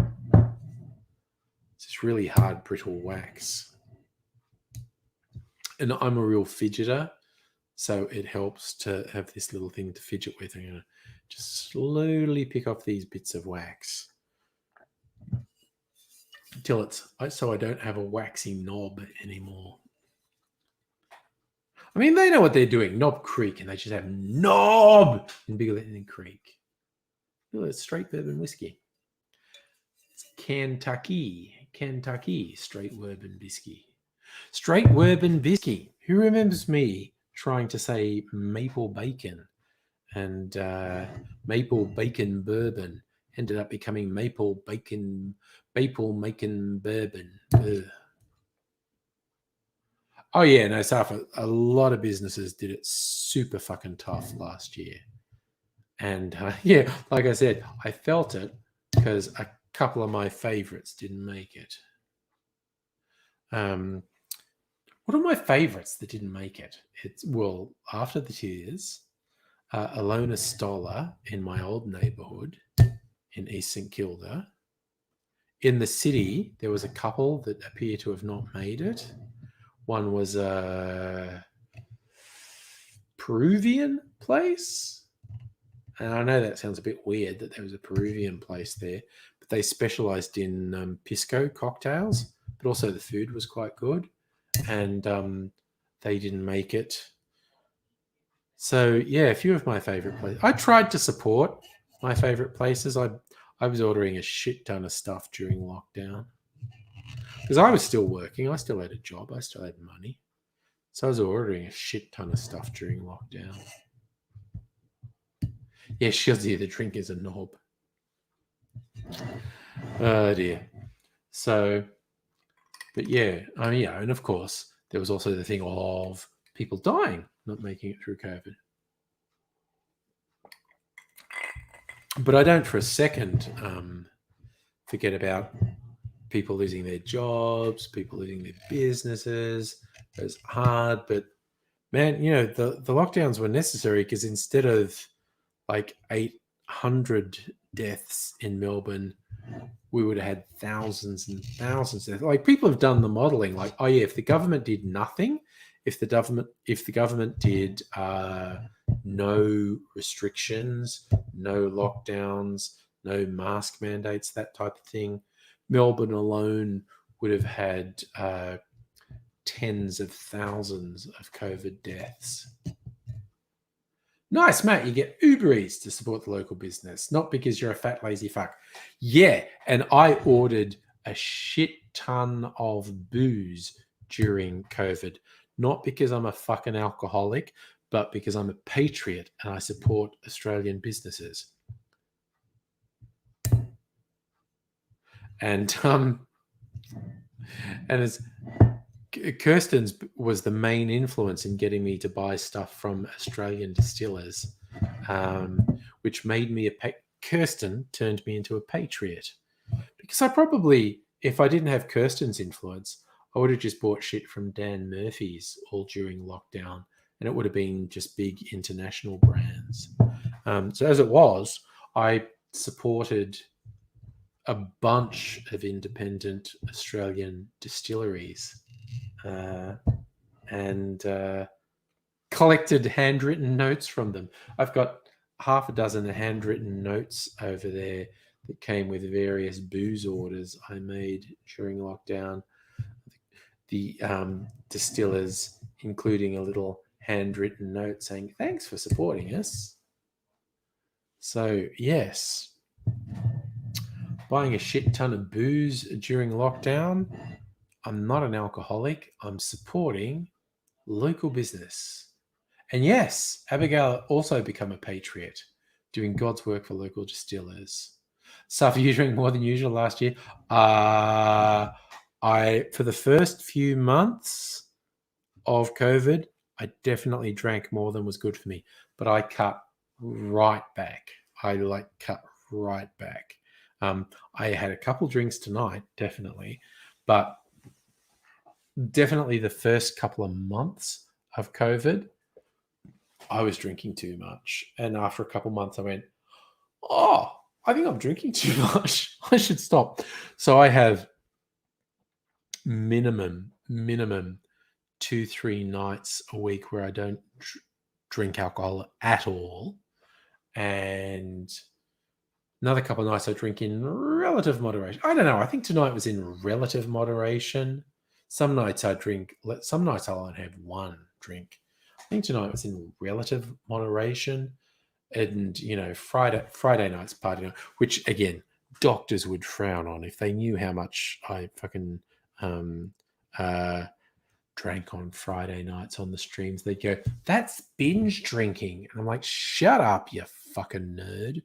It's just really hard, brittle wax. And I'm a real fidgeter, so it helps to have this little thing to fidget with. I'm going to just slowly pick off these bits of wax until it's so I don't have a waxy knob anymore. I mean, they know what they're doing. Knob Creek, and they just have Knob in Bigger than Creek. Oh, it's straight bourbon whiskey. It's Kentucky straight bourbon whiskey. Straight bourbon whiskey. Who remembers me trying to say maple bacon, and maple bacon bourbon ended up becoming maple bacon bourbon. Ugh. Oh yeah, no, Safa. A lot of businesses did it super fucking tough last year, and yeah, like I said, I felt it because a couple of my favorites didn't make it. Um, what are my favorites that didn't make it? It's well, After the Tears, Alona Stoller in my old neighbourhood in East St Kilda. In the city, there was a couple that appear to have not made it. One was a Peruvian place. And I know that sounds a bit weird that there was a Peruvian place there, but they specialized in pisco cocktails, but also the food was quite good. And they didn't make it. So, yeah, a few of my favorite places. I tried to support my favorite places. I was ordering a shit ton of stuff during lockdown because I was still working. I still had a job. I still had money. So I was ordering a shit ton of stuff during lockdown. Yeah, Shizzy, the drink is a knob. Oh dear. So, but yeah, and of course, there was also the thing of people dying, not making it through COVID. But I don't for a second forget about people losing their jobs, people losing their businesses. It was hard, but man, the lockdowns were necessary because instead of like 800 deaths in Melbourne, we would have had thousands and thousands of deaths. Like people have done the modeling, like, oh yeah, if the government did nothing, if the government did no restrictions, no lockdowns, no mask mandates, that type of thing, Melbourne alone would have had tens of thousands of COVID deaths. Nice, Matt. You get Uber Eats to support the local business, not because you're a fat, lazy fuck. Yeah, and I ordered a shit ton of booze during COVID, not because I'm a fucking alcoholic, but because I'm a patriot and I support Australian businesses. And as Kirsten's was the main influence in getting me to buy stuff from Australian distillers, which made me Kirsten turned me into a patriot. Because I probably, if I didn't have Kirsten's influence, I would have just bought shit from Dan Murphy's all during lockdown, and it would have been just big international brands. So as it was, I supported a bunch of independent Australian distilleries and collected handwritten notes from them. I've got half a dozen handwritten notes over there that came with various booze orders I made during lockdown. The distillers, including a little handwritten note saying, "Thanks for supporting us." So, yes, buying a shit ton of booze during lockdown. I'm not an alcoholic. I'm supporting local business. And yes, Abigail also become a patriot, doing God's work for local distillers. Suffer you drink more than usual last year? For the first few months of COVID, I definitely drank more than was good for me, but I cut right back. I cut right back. I had a couple drinks tonight, definitely, but definitely the first couple of months of COVID, I was drinking too much. And after a couple of months, I went, oh, I think I'm drinking too much. I should stop. So I have minimum 2-3 nights a week where I don't drink alcohol at all. And another couple of nights I drink in relative moderation. I don't know. I think tonight was in relative moderation. Some nights I drink. Some nights I'll only have one drink. I think tonight was in relative moderation. And Friday night's party night, which again, doctors would frown on if they knew how much I fucking drank on Friday nights on the streams. They'd go, "That's binge drinking," and I'm like, "Shut up, you fucking nerd."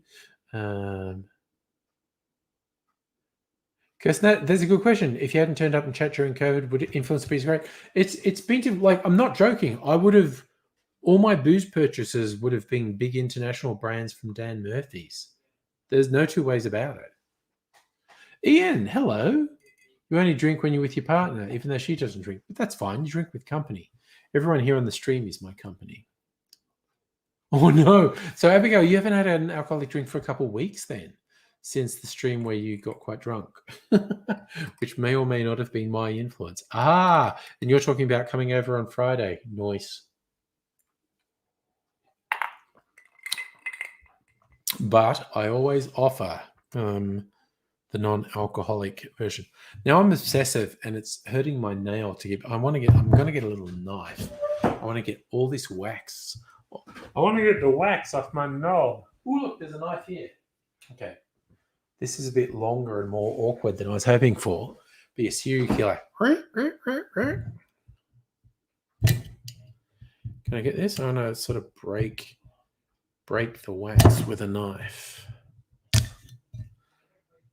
Because there's a good question. If you hadn't turned up in chat during COVID, would it influence the piece great? It's been to, like, I'm not joking. I would have, all my booze purchases would have been big international brands from Dan Murphy's. There's no two ways about it. Ian, hello. You only drink when you're with your partner, even though she doesn't drink. But that's fine. You drink with company. Everyone here on the stream is my company. Oh no! So Abigail, you haven't had an alcoholic drink for a couple of weeks then, since the stream where you got quite drunk, which may or may not have been my influence. Ah, and you're talking about coming over on Friday. Nice. But I always offer the non-alcoholic version. Now I'm obsessive, and it's hurting my nail to get. I'm going to get a little knife. I want to get all this wax. I want to get the wax off my knob. Oh, look, there's a knife here. Okay. This is a bit longer and more awkward than I was hoping for. Be a serial killer. Can I get this? I want to sort of break the wax with a knife.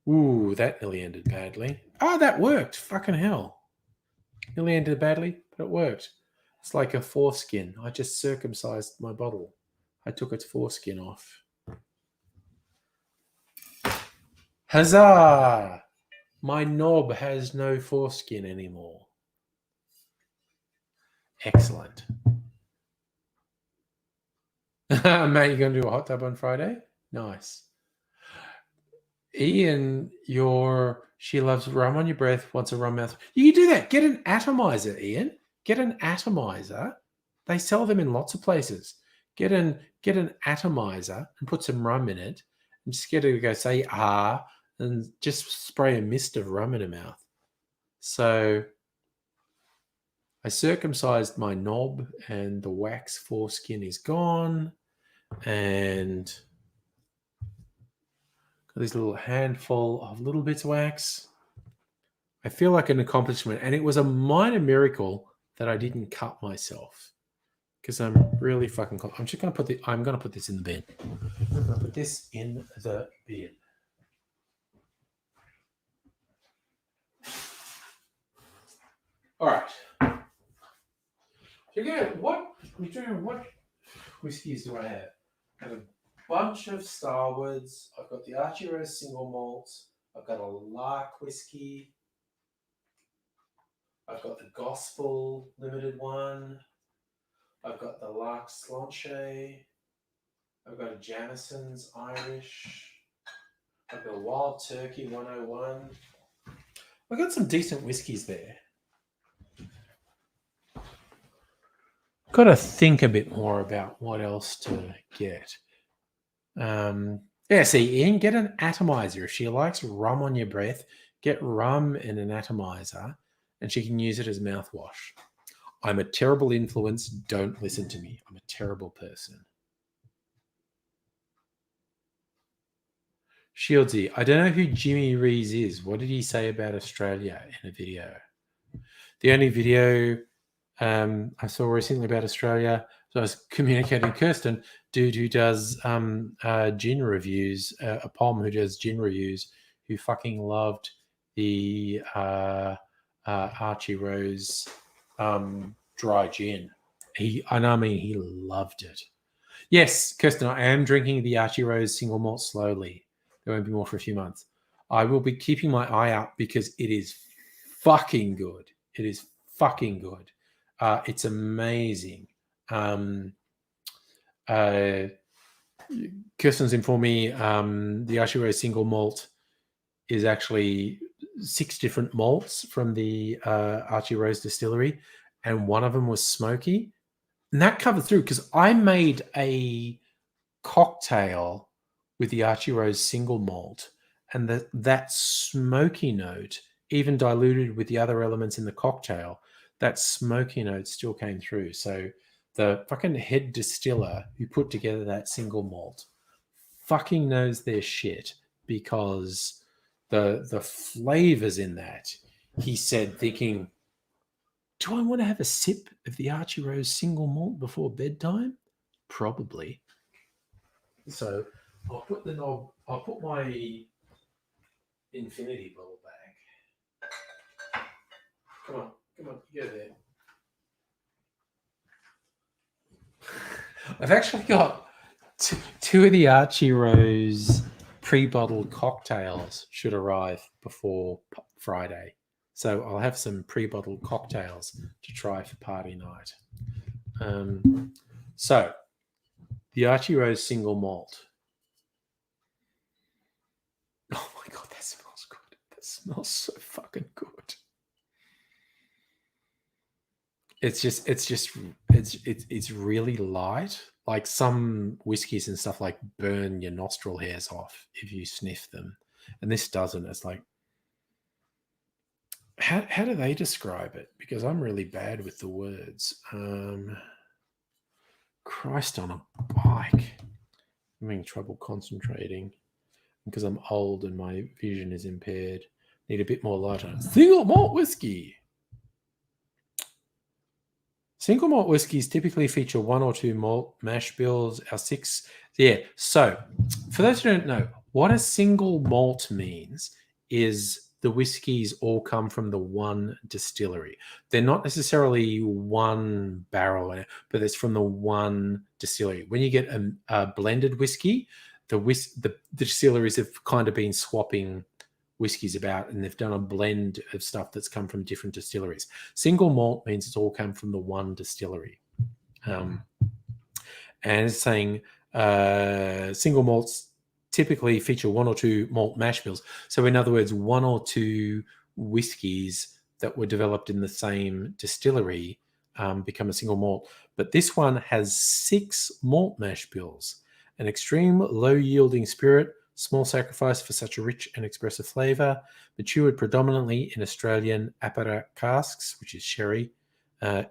Ooh, that nearly ended badly. Oh, that worked. Fucking hell. Nearly ended badly, but it worked. It's like a foreskin. I just circumcised my bottle. I took its foreskin off. Huzzah! My knob has no foreskin anymore. Excellent. Mate, you going to do a hot tub on Friday? Nice. Ian, she loves rum on your breath, wants a rum mouth. You can do that. Get an atomizer, Ian. Get an atomizer. They sell them in lots of places. Get an atomizer and put some rum in it, and just get her to go say ah, and just spray a mist of rum in her mouth. So I circumcised my knob, and the wax foreskin is gone, and got this little handful of little bits of wax. I feel like an accomplishment, and it was a minor miracle that I didn't cut myself, because I'm really fucking cold. I'm going to put this in the bin. I'm going to put this in the bin. All right. So again, what whiskeys do I have? I have a bunch of Starwoods. I've got the Archie Rose single malt. I've got a Lark whiskey. I've got the Gospel Limited one. I've got the Lark Slanche. I've got a Jamison's Irish. I've got a Wild Turkey 101. I've got some decent whiskies there. Got to think a bit more about what else to get. See, Ian, get an atomizer. If she likes rum on your breath, get rum in an atomizer, and she can use it as mouthwash. I'm a terrible influence. Don't listen to me. I'm a terrible person. Shieldsy, I don't know who Jimmy Rees is. What did he say about Australia in a video? The only video I saw recently about Australia, so I was communicating with Kirsten, dude who does gin reviews, a Pom who does gin reviews, who fucking loved the Archie Rose dry gin. He loved it. Yes, Kirsten, I am drinking the Archie Rose single malt slowly. There won't be more for a few months. I will be keeping my eye out because it is fucking good. It is fucking good. It's amazing. Kirsten's informed me the Archie Rose single malt is actually 6 different malts from the Archie Rose distillery, and one of them was smoky. And that covered through because I made a cocktail with the Archie Rose single malt, and that smoky note, even diluted with the other elements in the cocktail, that smoky note still came through. So the fucking head distiller who put together that single malt fucking knows their shit, because the flavors in that, he said, thinking, do I want to have a sip of the Archie Rose single malt before bedtime? Probably. So I'll put my infinity bottle back. Come on, get there. I've actually got two of the Archie Rose pre-bottled cocktails should arrive before Friday. So I'll have some pre-bottled cocktails to try for party night. So the Archie Rose single malt. Oh my god, that smells good. That smells so fucking good. It's really light. Like some whiskeys and stuff like burn your nostril hairs off if you sniff them, and this doesn't. It's like, how do they describe it? Because I'm really bad with the words. Christ on a bike. I'm having trouble concentrating because I'm old and my vision is impaired. Need a bit more light on it. Single malt whiskey. Single malt whiskies typically feature one or two malt mash bills. Our six, yeah. So, for those who don't know, what a single malt means is the whiskies all come from the one distillery. They're not necessarily one barrel, but it's from the one distillery. When you get a blended whiskey, the distilleries have kind of been swapping whiskies about, and they've done a blend of stuff that's come from different distilleries. Single malt means it's all come from the one distillery. And it's saying single malts typically feature one or two malt mash bills. So in other words, one or two whiskies that were developed in the same distillery become a single malt. But this one has 6 malt mash bills, an extreme low-yielding spirit, small sacrifice for such a rich and expressive flavour, matured predominantly in Australian apera casks, which is sherry,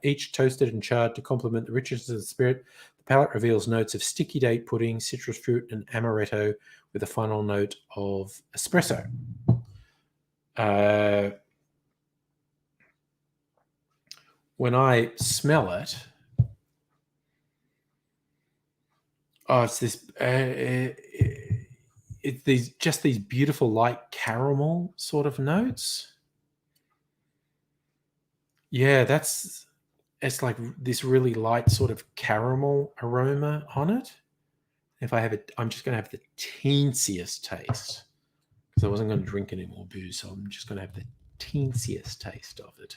each toasted and charred to complement the richness of the spirit. The palate reveals notes of sticky date pudding, citrus fruit, and amaretto, with a final note of espresso. When I smell it, it's this. It's these beautiful light caramel sort of notes. Yeah, it's like this really light sort of caramel aroma on it. If I have it, I'm just going to have the teensiest taste because I wasn't going to drink any more booze, so I'm just going to have the teensiest taste of it.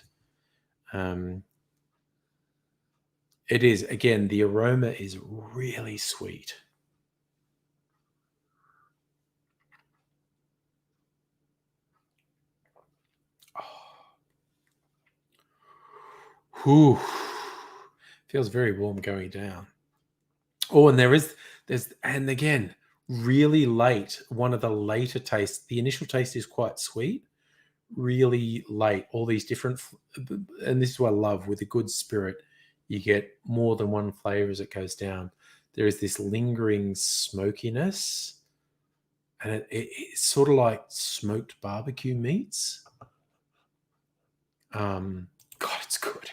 It is, again, the aroma is really sweet. Whew. Feels very warm going down. Oh, and there's and again, really late. One of the later tastes. The initial taste is quite sweet, really late. All these different, and this is what I love with a good spirit. You get more than one flavor as it goes down. There is this lingering smokiness, and it's sort of like smoked barbecue meats. God, it's good.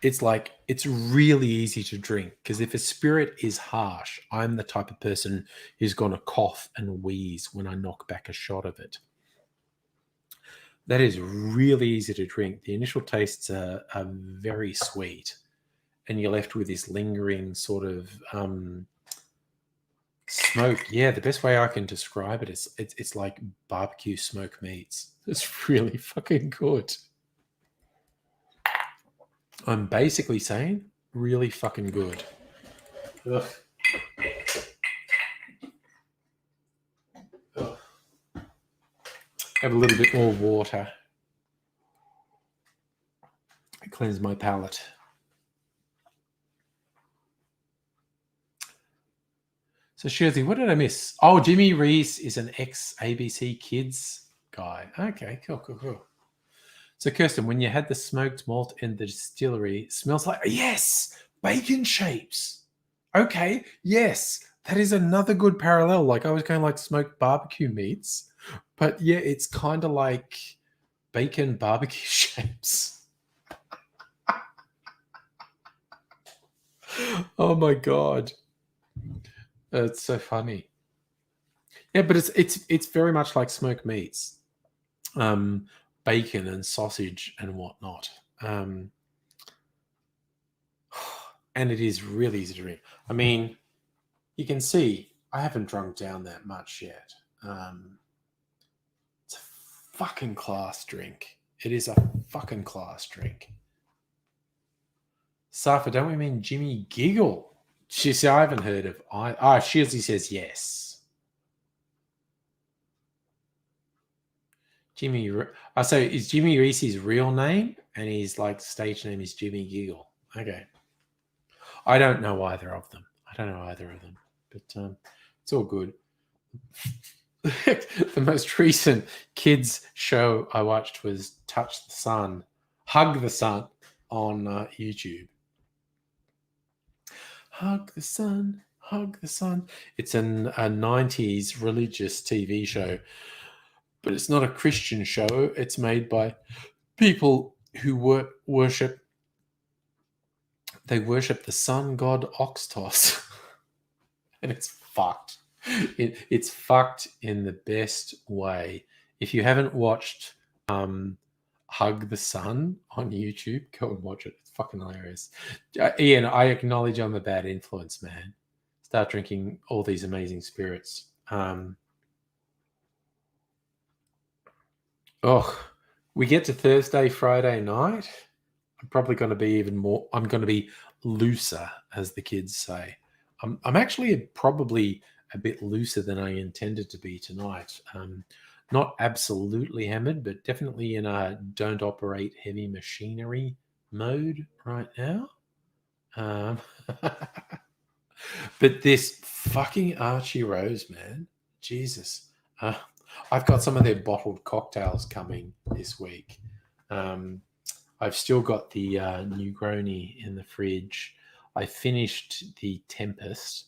It's really easy to drink because if a spirit is harsh, I'm the type of person who's going to cough and wheeze when I knock back a shot of it. That is really easy to drink. The initial tastes are very sweet, and you're left with this lingering sort of smoke. Yeah, the best way I can describe it is it's like barbecue smoke meats. It's really fucking good. I'm basically saying really fucking good. Ugh. Ugh. Have a little bit more water. Cleanse my palate. So, Shirley, what did I miss? Oh, Jimmy Reese is an ex-ABC Kids guy. Okay, cool. So, Kirsten, when you had the smoked malt in the distillery, smells like, yes, bacon shapes. Okay, yes, that is another good parallel. Like I was going like smoked barbecue meats, but yeah, it's kind of like bacon barbecue shapes. Oh my God. It's so funny. Yeah, but it's very much like smoked meats, bacon and sausage and whatnot. And it is really easy to drink. I mean, you can see I haven't drunk down that much yet. It's a fucking class drink. It is a fucking class drink. Safa, don't we mean Jimmy Giggle? She said, I haven't heard of. Shirley says yes. Jimmy. So is Jimmy Reese's real name, and his like stage name is Jimmy Giggle. Okay. I don't know either of them. But it's all good. The most recent kids show I watched was Touch the Sun, Hug the Sun on YouTube. Hug the sun, hug the sun. It's a 90s religious TV show, but it's not a Christian show. It's made by people who worship. They worship the sun god Oxtos, and it's fucked. It's fucked in the best way. If you haven't watched Hug the Sun on YouTube, go and watch it. It's fucking hilarious. Ian, I acknowledge I'm a bad influence, man. Start drinking all these amazing spirits. We get to Thursday, Friday night. I'm probably going to be even more. I'm going to be looser, as the kids say. I'm actually probably a bit looser than I intended to be tonight. Not absolutely hammered, but definitely in a don't operate heavy machinery mode right now. But this fucking Archie Rose, man, Jesus. I've got some of their bottled cocktails coming this week. I've still got the Negroni in the fridge. I finished the Tempest,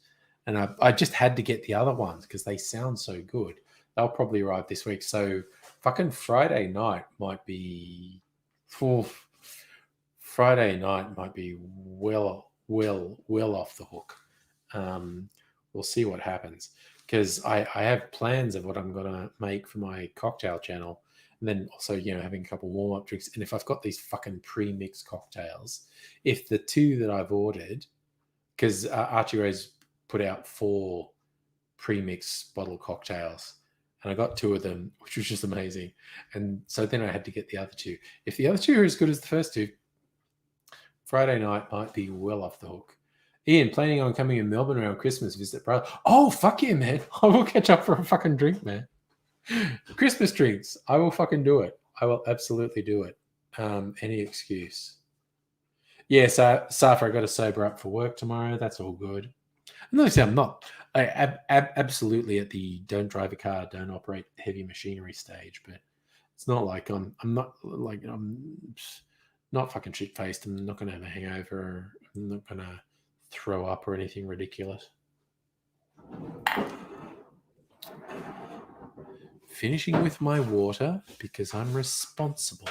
and I just had to get the other ones because they sound so good. They'll probably arrive this week. So fucking Friday night might be well off the hook. We'll see what happens, because I have plans of what I'm going to make for my cocktail channel. And then also, having a couple warm-up drinks. And if I've got these fucking pre-mixed cocktails, if the two that I've ordered, because Archie Rose put out 4 pre-mixed bottle cocktails, and I got 2 of them, which was just amazing. And so then I had to get the other 2. If the other 2 are as good as the first 2, Friday night might be well off the hook. Ian, planning on coming in Melbourne around Christmas, visit brother. Oh, fuck yeah, man. I will catch up for a fucking drink, man. Christmas drinks. I will fucking do it. I will absolutely do it. Any excuse. Yes, Safa, I got to sober up for work tomorrow. That's all good. And obviously, I'm not absolutely at the don't drive a car, don't operate heavy machinery stage, but it's not like I'm not fucking shit faced. I'm not going to have a hangover. I'm not going to throw up or anything ridiculous. Finishing with my water because I'm responsible.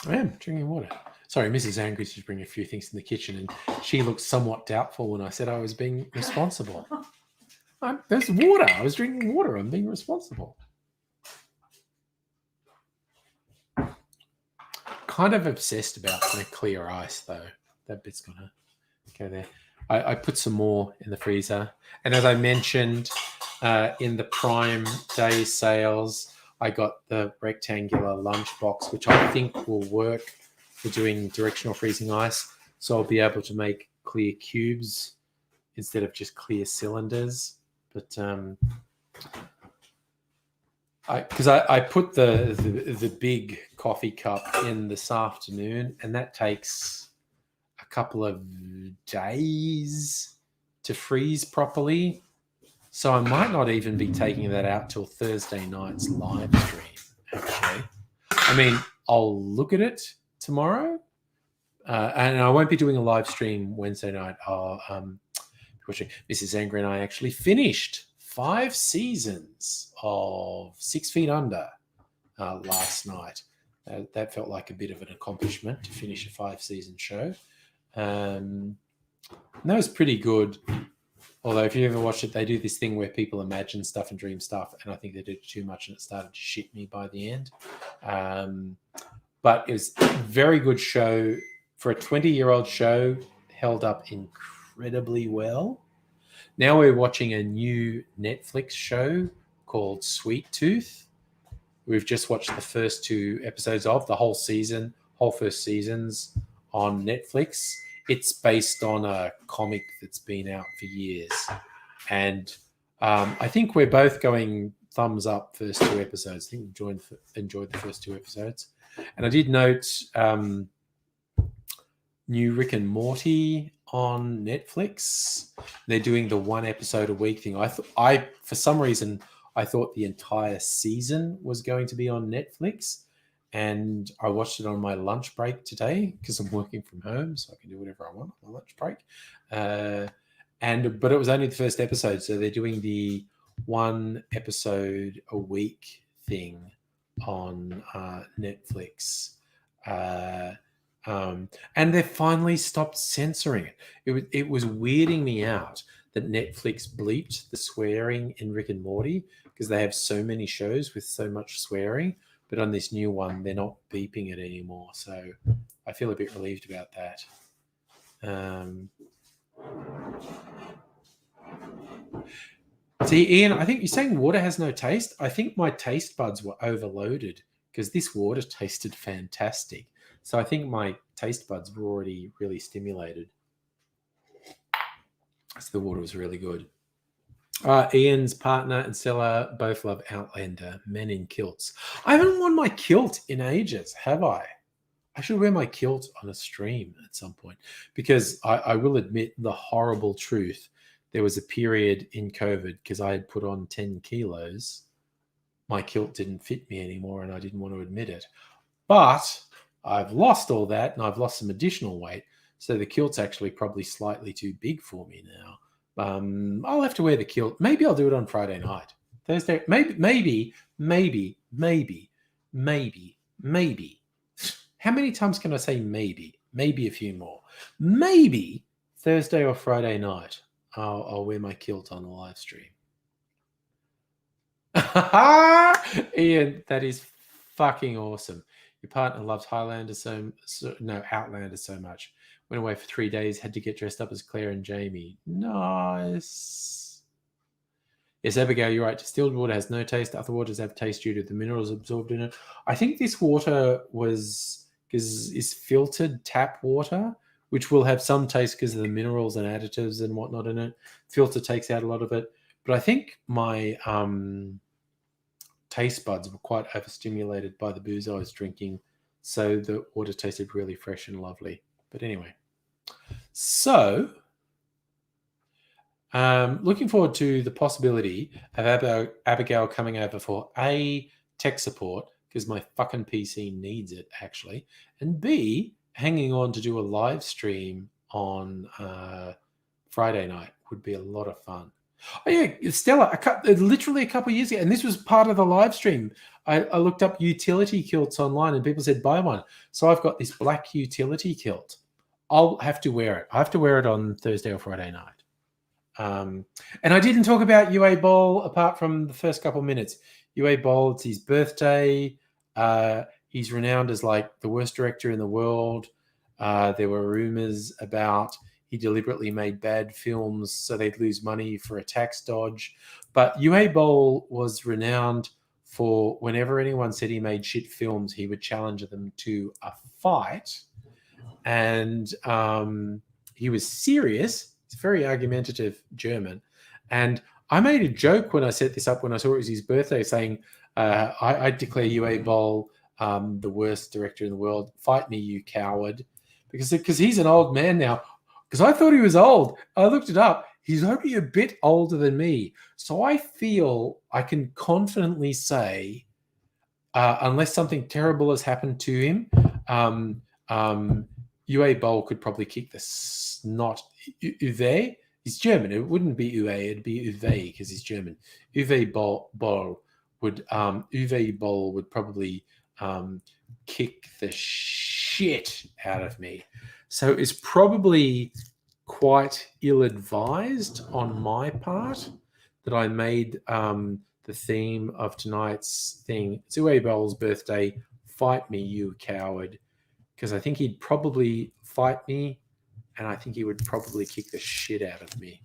I am drinking water. Sorry, Mrs. Angry to bring a few things in the kitchen, and she looked somewhat doubtful when I said I was being responsible. There's water. I was drinking water. I'm being responsible. Kind of obsessed about the clear ice, though. That bit's going to go there. I put some more in the freezer. And as I mentioned, in the Prime Day sales, I got the rectangular lunchbox, which I think will work for doing directional freezing ice. So I'll be able to make clear cubes instead of just clear cylinders. But I put the big coffee cup in this afternoon, and that takes a couple of days to freeze properly. So I might not even be taking that out till Thursday night's live stream, actually. I mean, I'll look at it tomorrow, and I won't be doing a live stream Wednesday night. Mrs. Angry and I actually finished 5 seasons of 6 Feet Under last night. That felt like a bit of an accomplishment to finish a 5-season show. And that was pretty good. Although if you ever watch it, they do this thing where people imagine stuff and dream stuff, and I think they did too much, and it started to shit me by the end. But it was a very good show for a 20-year-old show. Held up incredibly well. Now we're watching a new Netflix show called Sweet Tooth. We've just watched the first 2 episodes of the whole first season's on Netflix. It's based on a comic that's been out for years. And I think we're both going thumbs up first 2 episodes. I think we enjoyed the first 2 episodes. And I did note new Rick and Morty on Netflix. They're doing the 1 episode a week thing. I for some reason, I thought the entire season was going to be on Netflix. And I watched it on my lunch break today because I'm working from home, so I can do whatever I want on my lunch break. But it was only the first episode, so they're doing the 1 episode a week thing on Netflix. And they finally stopped censoring it. It was weirding me out that Netflix bleeped the swearing in Rick and Morty because they have so many shows with so much swearing. But on this new one, they're not beeping it anymore. So I feel a bit relieved about that. See, Ian, I think you're saying water has no taste. I think my taste buds were overloaded because this water tasted fantastic. So I think my taste buds were already really stimulated. So the water was really good. Ian's partner and Stella both love Outlander, Men in Kilts. I haven't worn my kilt in ages, have I? I should wear my kilt on a stream at some point because I will admit the horrible truth. There was a period in COVID because I had put on 10 kilos. My kilt didn't fit me anymore and I didn't want to admit it. But I've lost all that and I've lost some additional weight. So the kilt's actually probably slightly too big for me now. I'll have to wear the kilt. Maybe I'll do it on Friday night. Thursday, maybe. How many times can I say maybe? Maybe a few more. Maybe Thursday or Friday night, I'll wear my kilt on the live stream. Ian, that is fucking awesome. Your partner loves Outlander so much. Went away for 3 days, had to get dressed up as Claire and Jamie. Nice. Yes, Abigail, you're right. Distilled water has no taste. Other waters have taste due to the minerals absorbed in it. I think this water is filtered tap water, which will have some taste because of the minerals and additives and whatnot in it. Filter takes out a lot of it. But I think my taste buds were quite overstimulated by the booze I was drinking. So the water tasted really fresh and lovely. But anyway, so looking forward to the possibility of Abigail coming over for A, tech support, because my fucking PC needs it, actually, and B, hanging on to do a live stream on Friday night would be a lot of fun. Oh, yeah, Stella, literally a couple of years ago, and this was part of the live stream. I looked up utility kilts online and people said buy one. So I've got this black utility kilt. I'll have to wear it. I have to wear it on Thursday or Friday night. And I didn't talk about Uwe Boll apart from the first couple of minutes. Uwe Boll, it's his birthday. He's renowned as like the worst director in the world. There were rumors about he deliberately made bad films so they'd lose money for a tax dodge. But Uwe Boll was renowned for whenever anyone said he made shit films, he would challenge them to a fight. And he was serious. He's very argumentative German. And I made a joke when I set this up when I saw it was his birthday saying, I declare Uwe Boll the worst director in the world. Fight me, you coward. Because he's an old man now. Because I thought he was old. I looked it up. He's only a bit older than me. So I feel I can confidently say, unless something terrible has happened to him, Uwe Boll could probably kick the snot. Uwe, he's German. It wouldn't be Uwe, it'd be Uwe because he's German. Uwe Boll would probably kick the shit out of me. So it's probably quite ill-advised on my part that I made the theme of tonight's thing. It's Uwe Boll's birthday. Fight me, you coward. Because I think he'd probably fight me, and I think he would probably kick the shit out of me.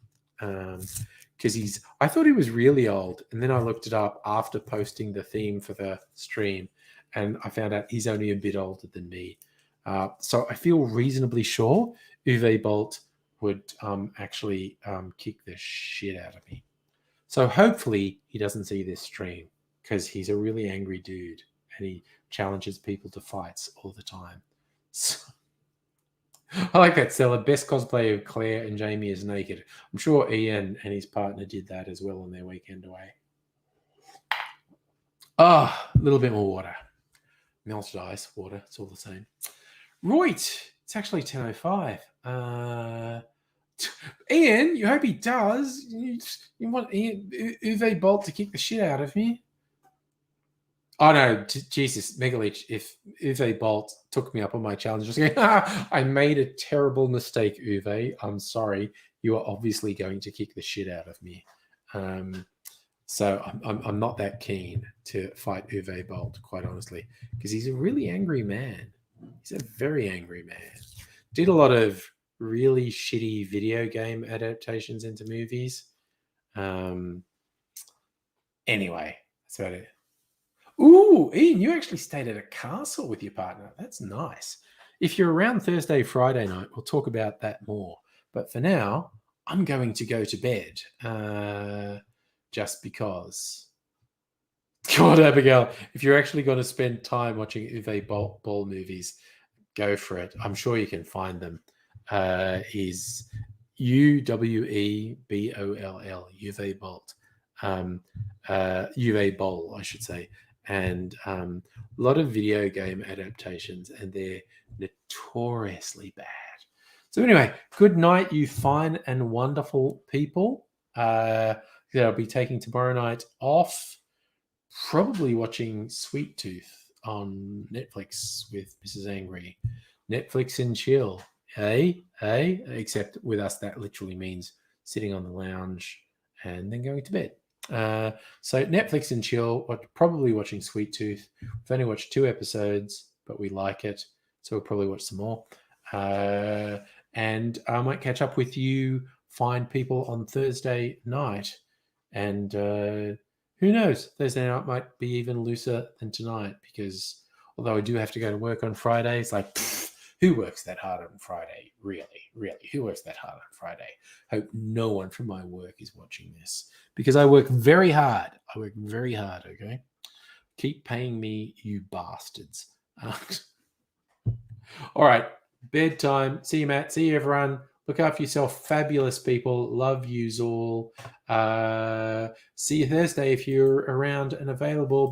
Because I thought he was really old, and then I looked it up after posting the theme for the stream, and I found out he's only a bit older than me. So I feel reasonably sure Uwe Boll would actually kick the shit out of me. So hopefully he doesn't see this stream, because he's a really angry dude and he challenges people to fights all the time. So, I like that, Stella. Best cosplay of Claire and Jamie is naked. I'm sure Ian and his partner did that as well on their weekend away. A little bit more water. Melted ice, water, it's all the same. Right, it's actually 10:05. Ian, you hope he does. You want Uwe Boll to kick the shit out of me? Oh no, Jesus, Megaleech, if Uwe Boll took me up on my challenge, just going, I made a terrible mistake, Uwe. I'm sorry. You are obviously going to kick the shit out of me. So I'm not that keen to fight Uwe Boll, quite honestly, because he's a really angry man. He's a very angry man. Did a lot of really shitty video game adaptations into movies. Anyway, that's about it. Ooh, Ian, you actually stayed at a castle with your partner. That's nice. If you're around Thursday, Friday night, we'll talk about that more. But for now, I'm going to go to bed just because. God, Abigail, if you're actually going to spend time watching Uwe Boll movies, go for it. I'm sure you can find them. He's Uweboll, Uwe Boll. Uwe Boll, I should say. And a lot of video game adaptations, and they're notoriously bad. So anyway, good night, you fine and wonderful people. I'll be taking tomorrow night off, probably watching Sweet Tooth on Netflix with Mrs. Angry. Netflix and chill. Hey, except with us, that literally means sitting on the lounge and then going to bed. So Netflix and chill, probably watching Sweet Tooth. We've only watched 2 episodes, but we like it, so we'll probably watch some more. And I might catch up with you fine people on Thursday night. And who knows, Thursday night might be even looser than tonight, because although I do have to go to work on Friday, it's like, who works that hard on Friday? Really? Who works that hard on Friday? Hope no one from my work is watching this, because I work very hard. Okay? Keep paying me, you bastards. All right. Bedtime. See you, Matt. See you, everyone. Look after yourself, fabulous people. Love yous all. See you Thursday if you're around and available.